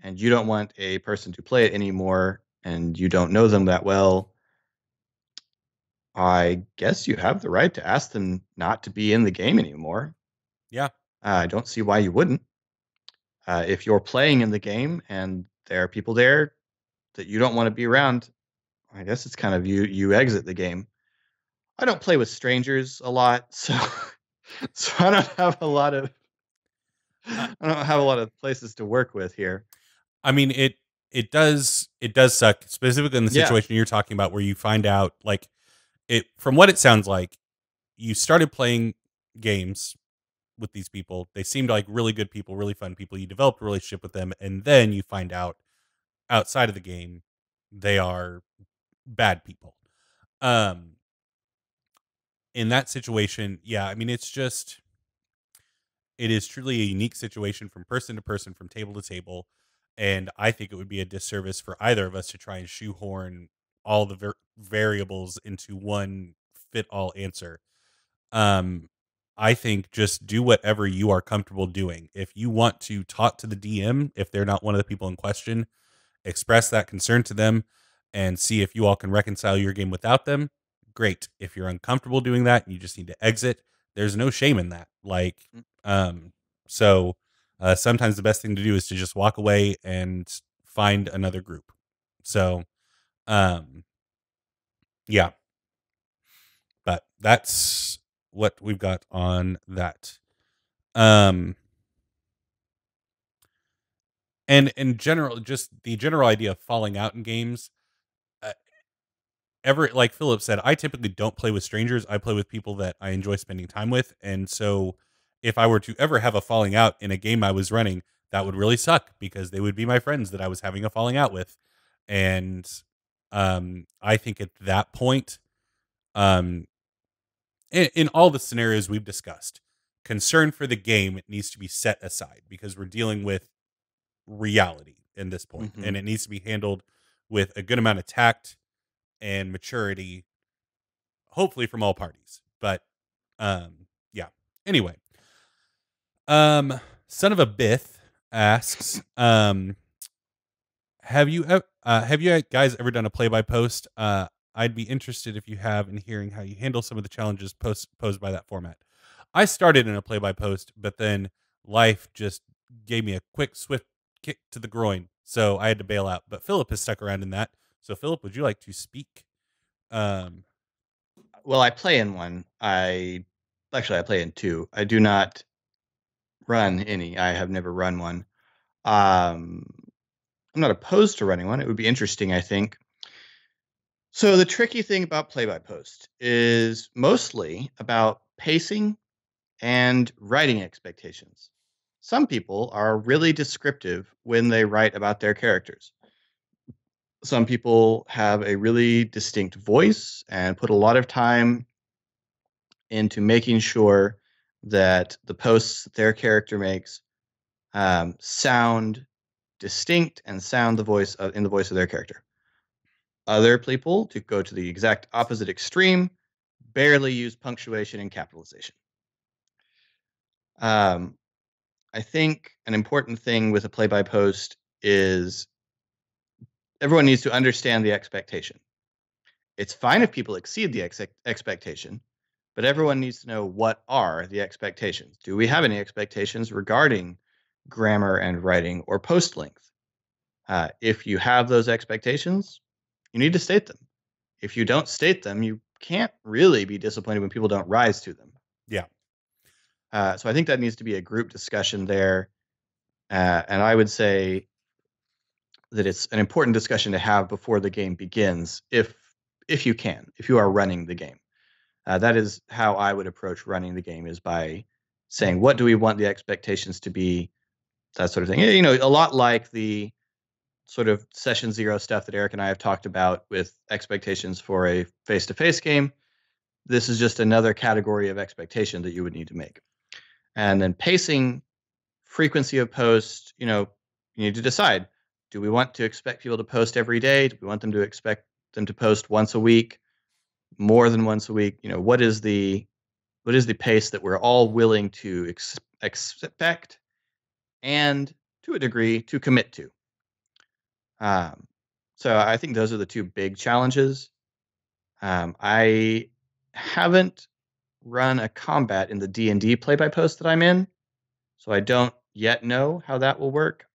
and you don't want a person to play it anymore and you don't know them that well, I guess you have the right to ask them not to be in the game anymore. Yeah. I don't see why you wouldn't. If you're playing in the game and there are people there that you don't want to be around, I guess it's kind of you exit the game. I don't play with strangers a lot, so so I don't have a lot of Uh, I don't have a lot of places to work with here. I mean it does suck, specifically in the Yeah. situation you're talking about where you find out like it from what it sounds like, you started playing games with these people. They seemed like really good people, really fun people. You developed a relationship with them, and then you find out outside of the game they are bad people. Um, in that situation, yeah, I mean it is truly a unique situation from person to person, from table to table, and I think it would be a disservice for either of us to try and shoehorn all the variables into one fit all answer. Um, I think just do whatever you are comfortable doing. If you want to talk to the DM, if they're not one of the people in question, express that concern to them and see if you all can reconcile your game without them. Great. If you're uncomfortable doing that and you just need to exit, there's no shame in that. Like, Mm. um, so sometimes the best thing to do is to just walk away and find another group. So, um, yeah, but that's what we've got on that. Um, and in general, just the general idea of falling out in games. Uh, like Philip said, I typically don't play with strangers. I play with people that I enjoy spending time with, and so if I were to ever have a falling out in a game I was running, that would really suck because they would be my friends that I was having a falling out with, and I think at that point, um, in all the scenarios we've discussed, concern for the game needs to be set aside because we're dealing with reality in this point, Mhm. and it needs to be handled with a good amount of tact and maturity, hopefully from all parties. But yeah. Anyway, son of a Bith asks, have you guys ever done a play by post? I'd be interested if you have in hearing how you handle some of the challenges posed by that format. I started in a play by post, but then life just gave me a quick, swift kick to the groin, so I had to bail out. But Philip has stuck around in that. So Philip, would you like to speak? Um, Well, I play in one. I play in two. I do not run any. I have never run one. Um, I'm not opposed to running one. It would be interesting, I think. So the tricky thing about play-by-post is mostly about pacing and writing expectations. Some people are really descriptive when they write about their characters. Some people have a really distinct voice and put a lot of time into making sure that the posts that their character makes sound distinct and sound in the voice of their character. Other people, to go to the exact opposite extreme, barely use punctuation and capitalization. Um, I think an important thing with a play-by-post is everyone needs to understand the expectation. It's fine if people exceed the expectation, but everyone needs to know what are the expectations. Do we have any expectations regarding grammar and writing or post length? If you have those expectations, you need to state them. If you don't state them, you can't really be disappointed when people don't rise to them. Yeah. So I think that needs to be a group discussion there. And I would say that it's an important discussion to have before the game begins, if you are running the game. That is how I would approach running the game, is by saying, what do we want the expectations to be, that sort of thing. You know, a lot like the sort of session 0 stuff that Eric and I have talked about with expectations for a face-to-face game. This is just another category of expectation that you would need to make. And then pacing, frequency of post, you need to decide, do we want to expect people to post every day? Do we want them to expect them to post once a week, more than once a week? What is the pace that we're all willing to expect and, to a degree, to commit to? So I think those are the two big challenges. I haven't run a combat in the D&D play-by-post that I'm in, so I don't yet know how that will work.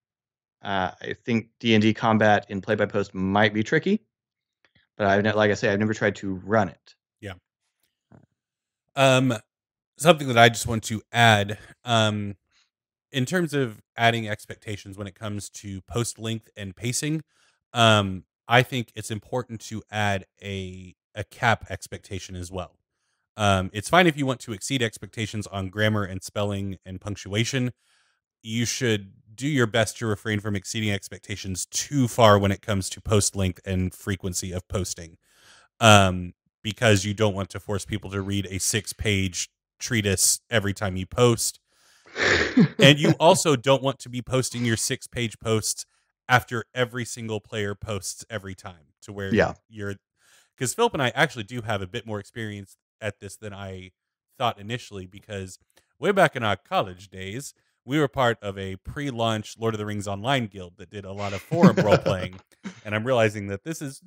I think D&D combat in play-by-post might be tricky, but like I say, I've never tried to run it. Yeah. Something that I just want to add, in terms of adding expectations when it comes to post length and pacing, I think it's important to add a cap expectation as well. It's fine if you want to exceed expectations on grammar and spelling and punctuation. You should do your best to refrain from exceeding expectations too far when it comes to post length and frequency of posting. Because you don't want to force people to read a 6-page treatise every time you post. And you also don't want to be posting your 6-page posts after every single player posts every time, to where you're, because Philip and I actually do have a bit more experience at this than I thought initially, because way back in our college days, we were part of a pre-launch Lord of the Rings Online guild that did a lot of forum role playing, and I'm realizing that this is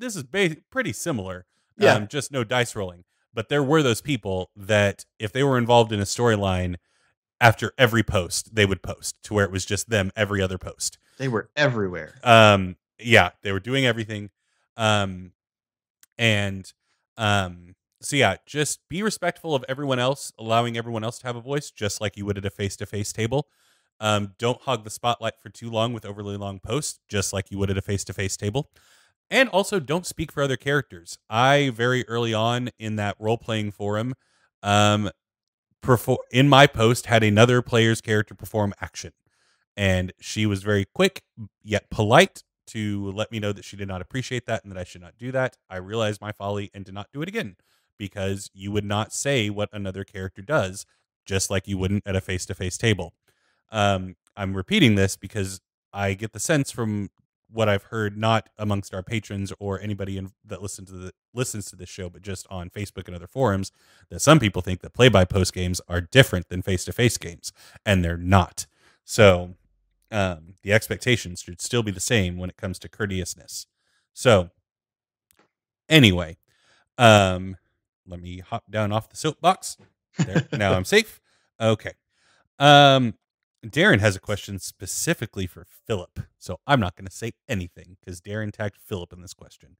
pretty similar, just no dice rolling. But there were those people that, if they were involved in a storyline, after every post, they would post, to where it was just them every other post. They were everywhere. Yeah, they were doing everything. So yeah, just be respectful of everyone else, allowing everyone else to have a voice, just like you would at a face-to-face table. Don't hog the spotlight for too long with overly long posts, just like you would at a face-to-face table. And also, don't speak for other characters. I, very early on in that role-playing forum, in my post, had another player's character perform action, and she was very quick yet polite to let me know that she did not appreciate that and that I should not do that. I realized my folly and did not do it again, because you would not say what another character does, just like you wouldn't at a face-to-face table. I'm repeating this because I get the sense from what I've heard, not amongst our patrons or anybody that listens to this show, but just on Facebook and other forums, that some people think that play-by-post games are different than face-to-face games, and they're not. So the expectations should still be the same when it comes to courteousness. So anyway, let me hop down off the soapbox. There, now I'm safe. Okay. Darren has a question specifically for Philip, so I'm not going to say anything because Darren tagged Philip in this question.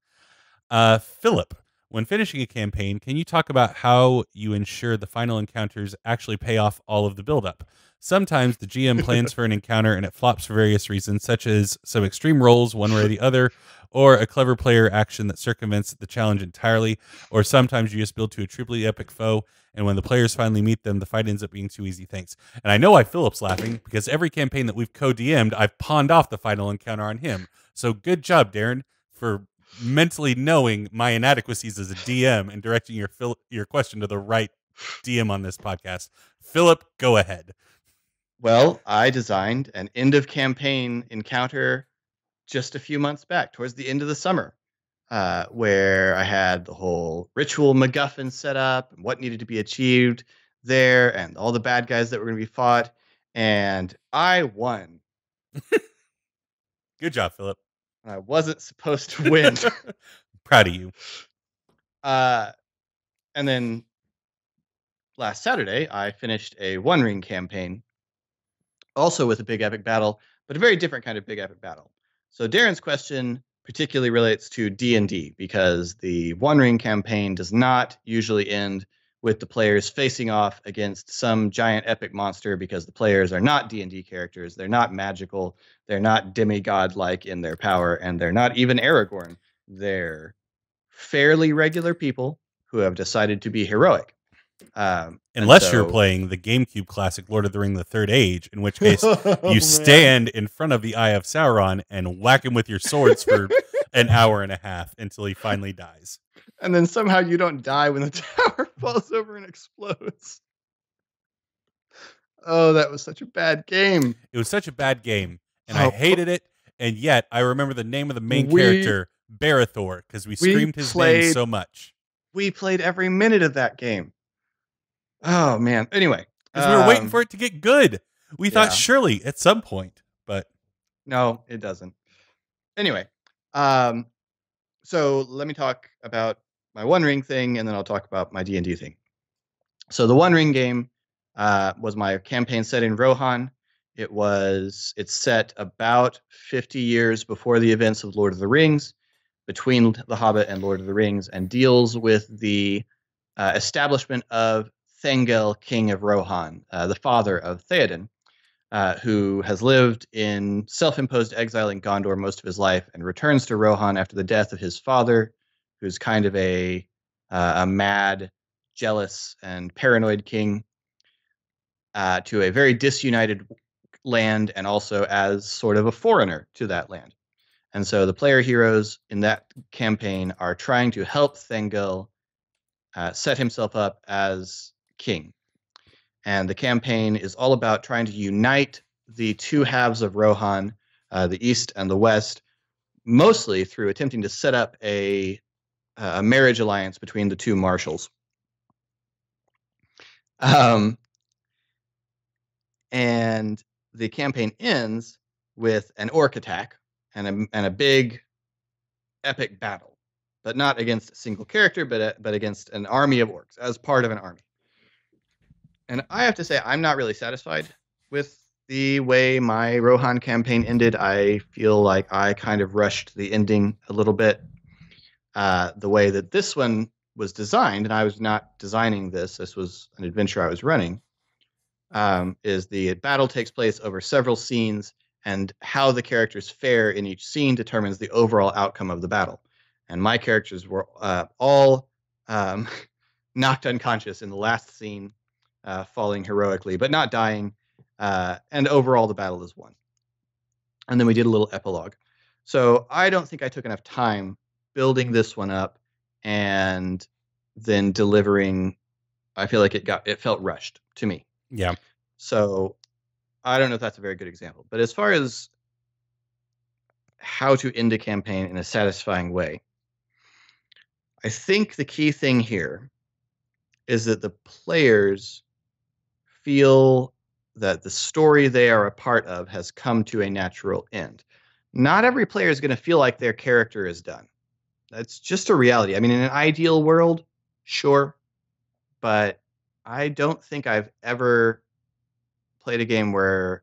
Philip, When finishing a campaign, can you talk about how you ensure the final encounters actually pay off all of the buildup? Sometimes the GM plans for an encounter and it flops for various reasons, such as some extreme rolls one way or the other, or a clever player action that circumvents the challenge entirely, or sometimes you just build to a triply epic foe, and when the players finally meet them, the fight ends up being too easy. Thanks. And I know why Philip's laughing, because every campaign that we've co-DM'd, I've pawned off the final encounter on him. So good job, Darren, for mentally knowing my inadequacies as a DM and directing your question to the right DM on this podcast. Philip, go ahead. Well, I designed an end of campaign encounter just a few months back, towards the end of the summer, where I had the whole ritual MacGuffin set up and what needed to be achieved there and all the bad guys that were going to be fought. And I won. Good job, Philip. I wasn't supposed to win. Proud of you. And then last Saturday, I finished a One Ring campaign, also with a big epic battle, but a very different kind of big epic battle. So Darren's question particularly relates to D&D, because the One Ring campaign does not usually end with the players facing off against some giant epic monster, because the players are not D&D characters. They're not magical. They're not demigod-like in their power, and they're not even Aragorn. They're fairly regular people who have decided to be heroic. Unless you're playing the GameCube classic Lord of the Ring: The Third Age, in which case you stand in front of the Eye of Sauron and whack him with your swords for an hour and a half until he finally dies. And then somehow you don't die when the tower falls over and explodes. Oh, that was such a bad game. It was such a bad game, and I hated it. And yet I remember the name of the main character, Barithor, because we screamed his name so much. We played every minute of that game. Oh, man. Anyway. Because we were waiting for it to get good. We thought surely at some point, but... No, it doesn't. Anyway. So let me talk about my One Ring thing, and then I'll talk about my D&D thing. So the One Ring game was my campaign set in Rohan. It's set about 50 years before the events of Lord of the Rings, between The Hobbit and Lord of the Rings, and deals with the establishment of Thengel, King of Rohan, the father of Theoden, who has lived in self-imposed exile in Gondor most of his life and returns to Rohan after the death of his father, who's kind of a mad, jealous, and paranoid king, to a very disunited land, and also as sort of a foreigner to that land. And so the player heroes in that campaign are trying to help Thengel set himself up as king. And the campaign is all about trying to unite the two halves of Rohan, the east and the west, mostly through attempting to set up a marriage alliance between the two marshals. And the campaign ends with an orc attack and a big epic battle, but not against a single character, but against an army of orcs as part of an army. And I have to say, I'm not really satisfied with the way my Rohan campaign ended. I feel like I kind of rushed the ending a little bit. The way that this one was designed, and I was not designing this, this was an adventure I was running, is the battle takes place over several scenes, and how the characters fare in each scene determines the overall outcome of the battle. And my characters were all knocked unconscious in the last scene, falling heroically, but not dying. And overall, the battle is won. And then we did a little epilogue. So I don't think I took enough time building this one up and then delivering. I feel like it felt rushed to me. Yeah. So I don't know if that's a very good example. But as far as how to end a campaign in a satisfying way, I think the key thing here is that the players feel that the story they are a part of has come to a natural end. Not every player is going to feel like their character is done. That's just a reality. I mean, in an ideal world, sure, but I don't think I've ever played a game where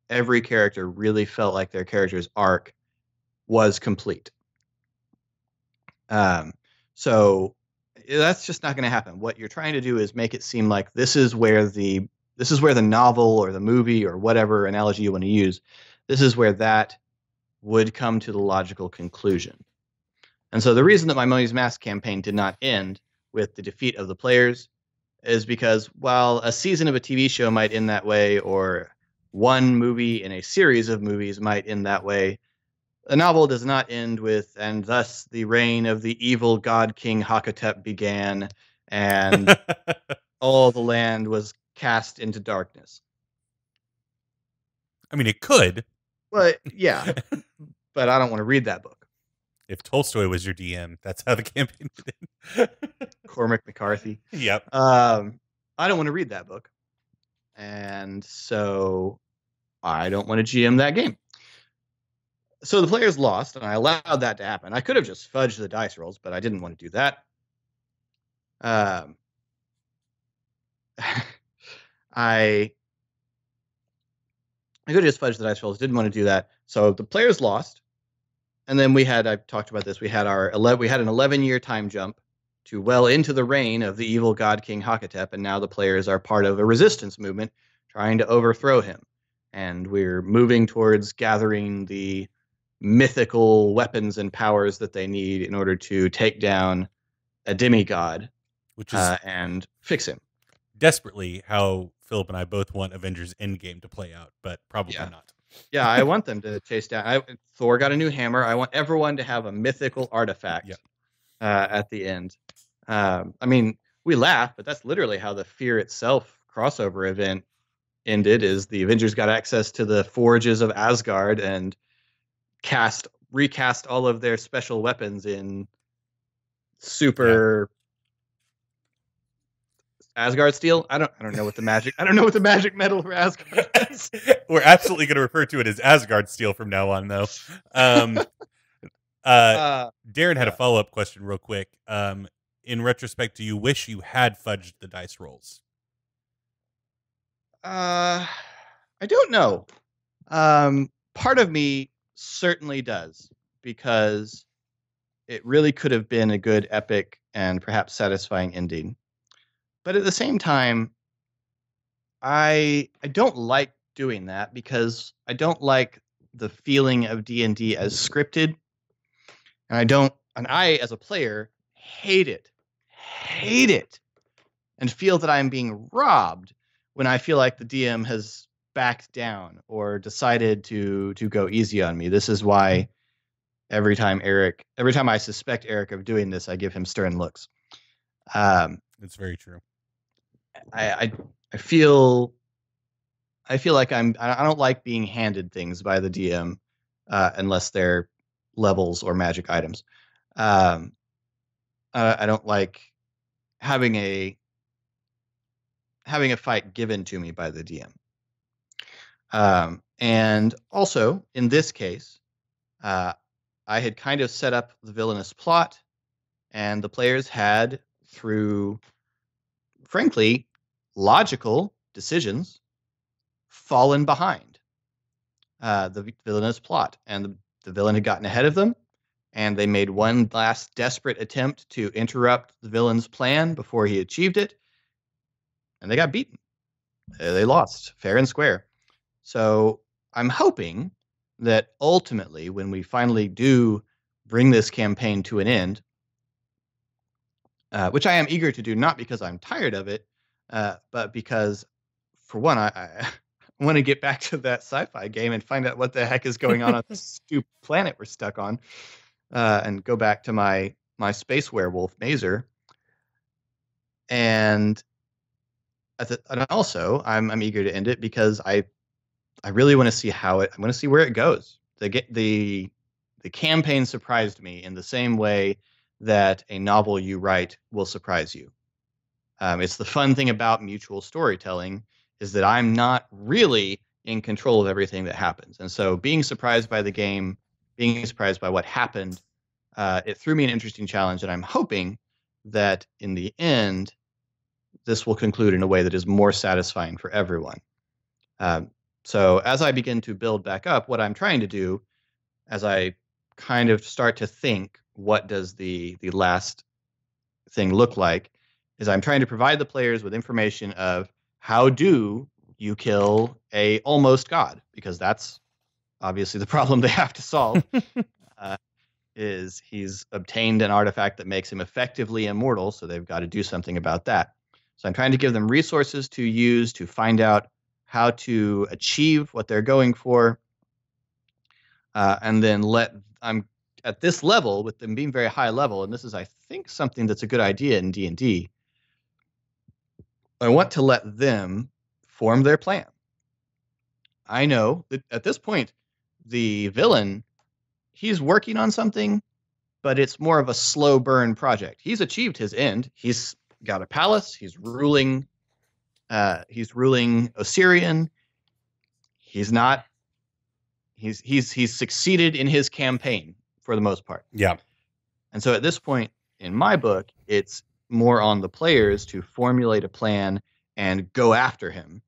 every character really felt like their character's arc was complete. So that's just not going to happen. What you're trying to do is make it seem like this is where the novel or the movie or whatever analogy you want to use, this is where that would come to the logical conclusion. And so the reason that my Mummies Mask campaign did not end with the defeat of the players is because while a season of a TV show might end that way, or one movie in a series of movies might end that way, a novel does not end with, and thus the reign of the evil god King Hakatep began, and all the land was cast into darkness. I mean, it could. But yeah, but I don't want to read that book. If Tolstoy was your DM, that's how the campaign would end. Cormac McCarthy. Yep. I don't want to read that book. And so I don't want to GM that game. So the players lost, and I allowed that to happen. I could have just fudged the dice rolls, but I didn't want to do that. I could have just fudged the dice rolls, didn't want to do that. So the players lost. And then I've talked about this, we had an 11-year time jump to well into the reign of the evil god King Hakatep, and now the players are part of a resistance movement trying to overthrow him. And we're moving towards gathering the mythical weapons and powers that they need in order to take down a demigod, which is and fix him. Desperately how Philip and I both want Avengers Endgame to play out, but probably not. Yeah, I want them to chase down. Thor got a new hammer. I want everyone to have a mythical artifact at the end. I mean, we laugh, but that's literally how the Fear Itself crossover event ended, is the Avengers got access to the forges of Asgard and recast all of their special weapons in super Asgard steel. I don't know what the magic metal for Asgard is. We're absolutely going to refer to it as Asgard steel from now on, though. Darren had a follow-up question real quick. In retrospect, do you wish you had fudged the dice rolls? I don't know. Part of me certainly does, because it really could have been a good, epic, and perhaps satisfying ending. But at the same time, I don't like doing that, because I don't like the feeling of D&D as scripted. And I as a player hate it, and feel that I'm being robbed when I feel like the DM has backed down or decided to go easy on me. This is why every time I suspect Eric of doing this, I give him stern looks. It's very true. I feel like I don't like being handed things by the DM unless they're levels or magic items. I don't like having a fight given to me by the DM. And also in this case, I had kind of set up the villainous plot, and the players had, through frankly logical decisions, fallen behind the villainous plot, and the villain had gotten ahead of them, and they made one last desperate attempt to interrupt the villain's plan before he achieved it, and they got beaten. They lost fair and square. So I'm hoping that ultimately, when we finally do bring this campaign to an end, which I am eager to do, not because I'm tired of it, but because, for one, I want to get back to that sci-fi game and find out what the heck is going on this stupid planet we're stuck on, and go back to my space werewolf Mazer. And also, I'm eager to end it because I really want to see I want to see where it goes. The campaign surprised me in the same way that a novel you write will surprise you. It's the fun thing about mutual storytelling, is that I'm not really in control of everything that happens. And so being surprised by the game, being surprised by what happened, it threw me an interesting challenge, and I'm hoping that in the end, this will conclude in a way that is more satisfying for everyone. So as I begin to build back up, what I'm trying to do, as I kind of start to think, what does the last thing look like is I'm trying to provide the players with information of how do you kill a almost god, because that's obviously the problem they have to solve. Is he's obtained an artifact that makes him effectively immortal, so they've got to do something about that. So I'm trying to give them resources to use to find out how to achieve what they're going for, and then I'm at this level with them being very high level, and this is, I think, something that's a good idea in D&D. I want to let them form their plan. I know that at this point, the villain, he's working on something, but it's more of a slow burn project. He's achieved his end. He's got a palace. He's ruling Osirian. He's not. He's succeeded in his campaign for the most part. Yeah. And so at this point in my book, it's more on the players to formulate a plan and go after him.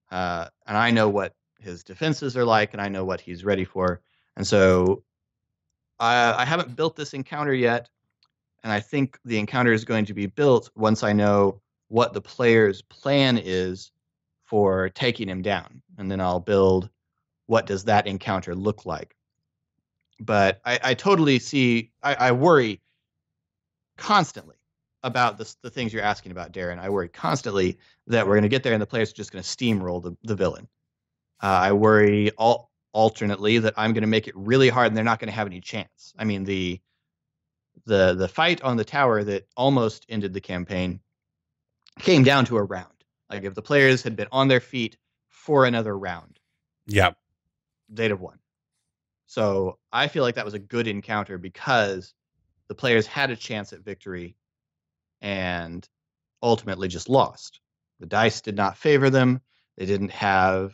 And I know what his defenses are like, and I know what he's ready for. And so I haven't built this encounter yet, and I think the encounter is going to be built once I know what the player's plan is for taking him down. And then I'll build what does that encounter look like. But I totally see, I worry constantly about the things you're asking about, Darren. I worry constantly that we're going to get there and the players are just going to steamroll the villain. I worry alternately that I'm going to make it really hard and they're not going to have any chance. I mean, the fight on the tower that almost ended the campaign came down to a round. Like, if the players had been on their feet for another round, Yeah. they'd have won. So I feel like that was a good encounter because the players had a chance at victory and ultimately just lost. The dice did not favor them. They didn't have,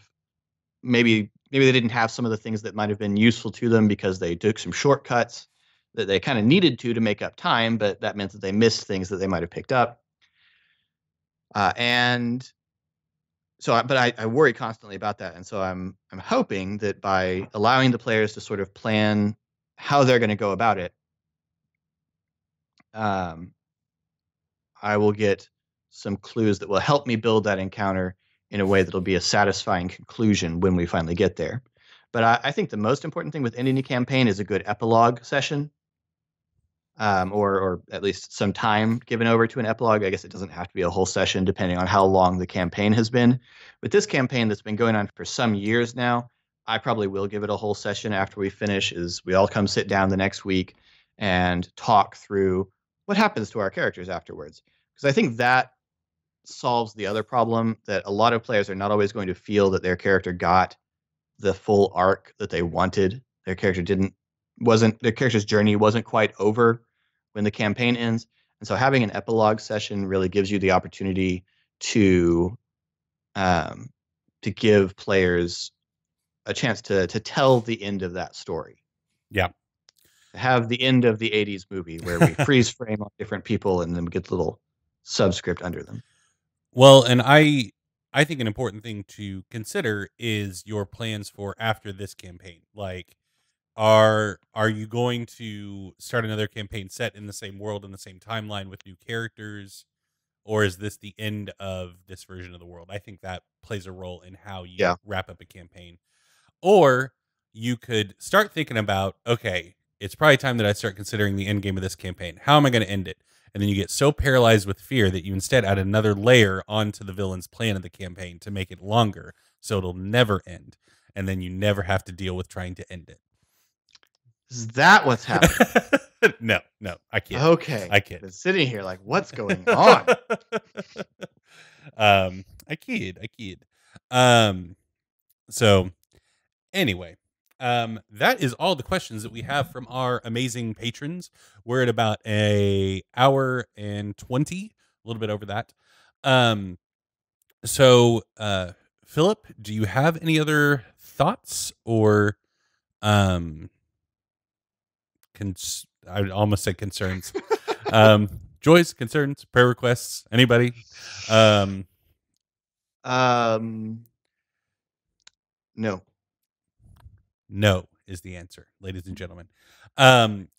maybe they didn't have some of the things that might have been useful to them because they took some shortcuts that they kind of needed to make up time, but that meant that they missed things that they might have picked up. And so, I worry constantly about that. And so I'm hoping that by allowing the players to sort of plan how they're going to go about it, I will get some clues that will help me build that encounter in a way that'll be a satisfying conclusion when we finally get there. But I think the most important thing with ending a campaign is a good epilogue session, or at least some time given over to an epilogue. I guess it doesn't have to be a whole session depending on how long the campaign has been. But this campaign that's been going on for some years now, I probably will give it a whole session after we finish, is we all come sit down the next week and talk through what happens to our characters afterwards. Because I think that solves the other problem, that a lot of players are not always going to feel that their character got the full arc that they wanted. Their character's journey wasn't quite over when the campaign ends. And so having an epilogue session really gives you the opportunity to give players a chance to tell the end of that story. Yeah. Have the end of the 80s movie where we freeze frame on different people and then we get the little subscript under them. Well, and I think an important thing to consider is your plans for after this campaign. Like, are you going to start another campaign set in the same world, in the same timeline with new characters, or is this the end of this version of the world? I think that plays a role in how you wrap up a campaign. Or you could start thinking about, okay, it's probably time that I start considering the end game of this campaign. How am I going to end it? And then you get so paralyzed with fear that you instead add another layer onto the villain's plan of the campaign to make it longer, so it'll never end. And then you never have to deal with trying to end it. Is that what's happening? No, I kid. Okay. I kid. Been sitting here like, what's going on? I kid. So anyway, that is all the questions that we have from our amazing patrons. We're at about an hour and 20, a little bit over that. So Philip, do you have any other thoughts or I almost said concerns. Joys, concerns, prayer requests, anybody? No. No is the answer, ladies and gentlemen.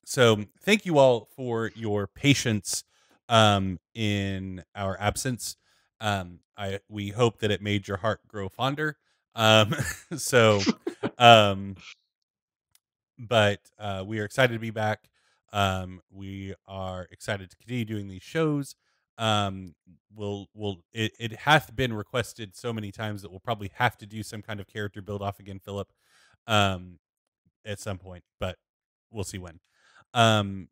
So thank you all for your patience in our absence. We hope that it made your heart grow fonder. So, um, but we are excited to be back. We are excited to continue doing these shows. It hath been requested so many times that we'll probably have to do some kind of character build off again, Philip, um, at some point, but we'll see when.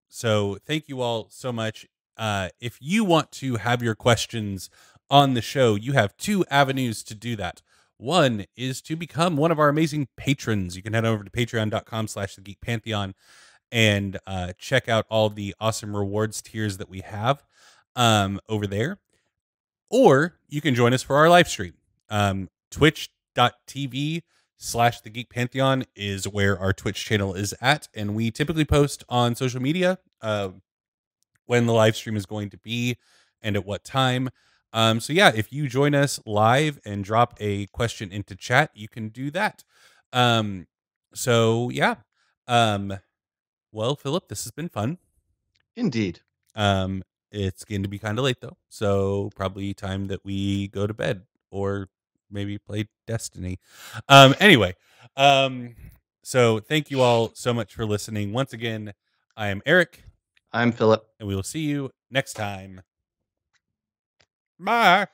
So thank you all so much. If you want to have your questions on the show, you have two avenues to do that. One is to become one of our amazing patrons. You can head over to patreon.com/the Geek Pantheon and check out all the awesome rewards tiers that we have over there. Or you can join us for our live stream. Twitch.tv/the Geek Pantheon is where our Twitch channel is at. And we typically post on social media when the live stream is going to be and at what time. So yeah, if you join us live and drop a question into chat, you can do that. So yeah. Well, Philip, this has been fun. Indeed. It's going to be kind of late though, so probably time that we go to bed or maybe play Destiny. Anyway, so thank you all so much for listening. Once again, I am Eric. I'm Philip. And we will see you next time. Bye.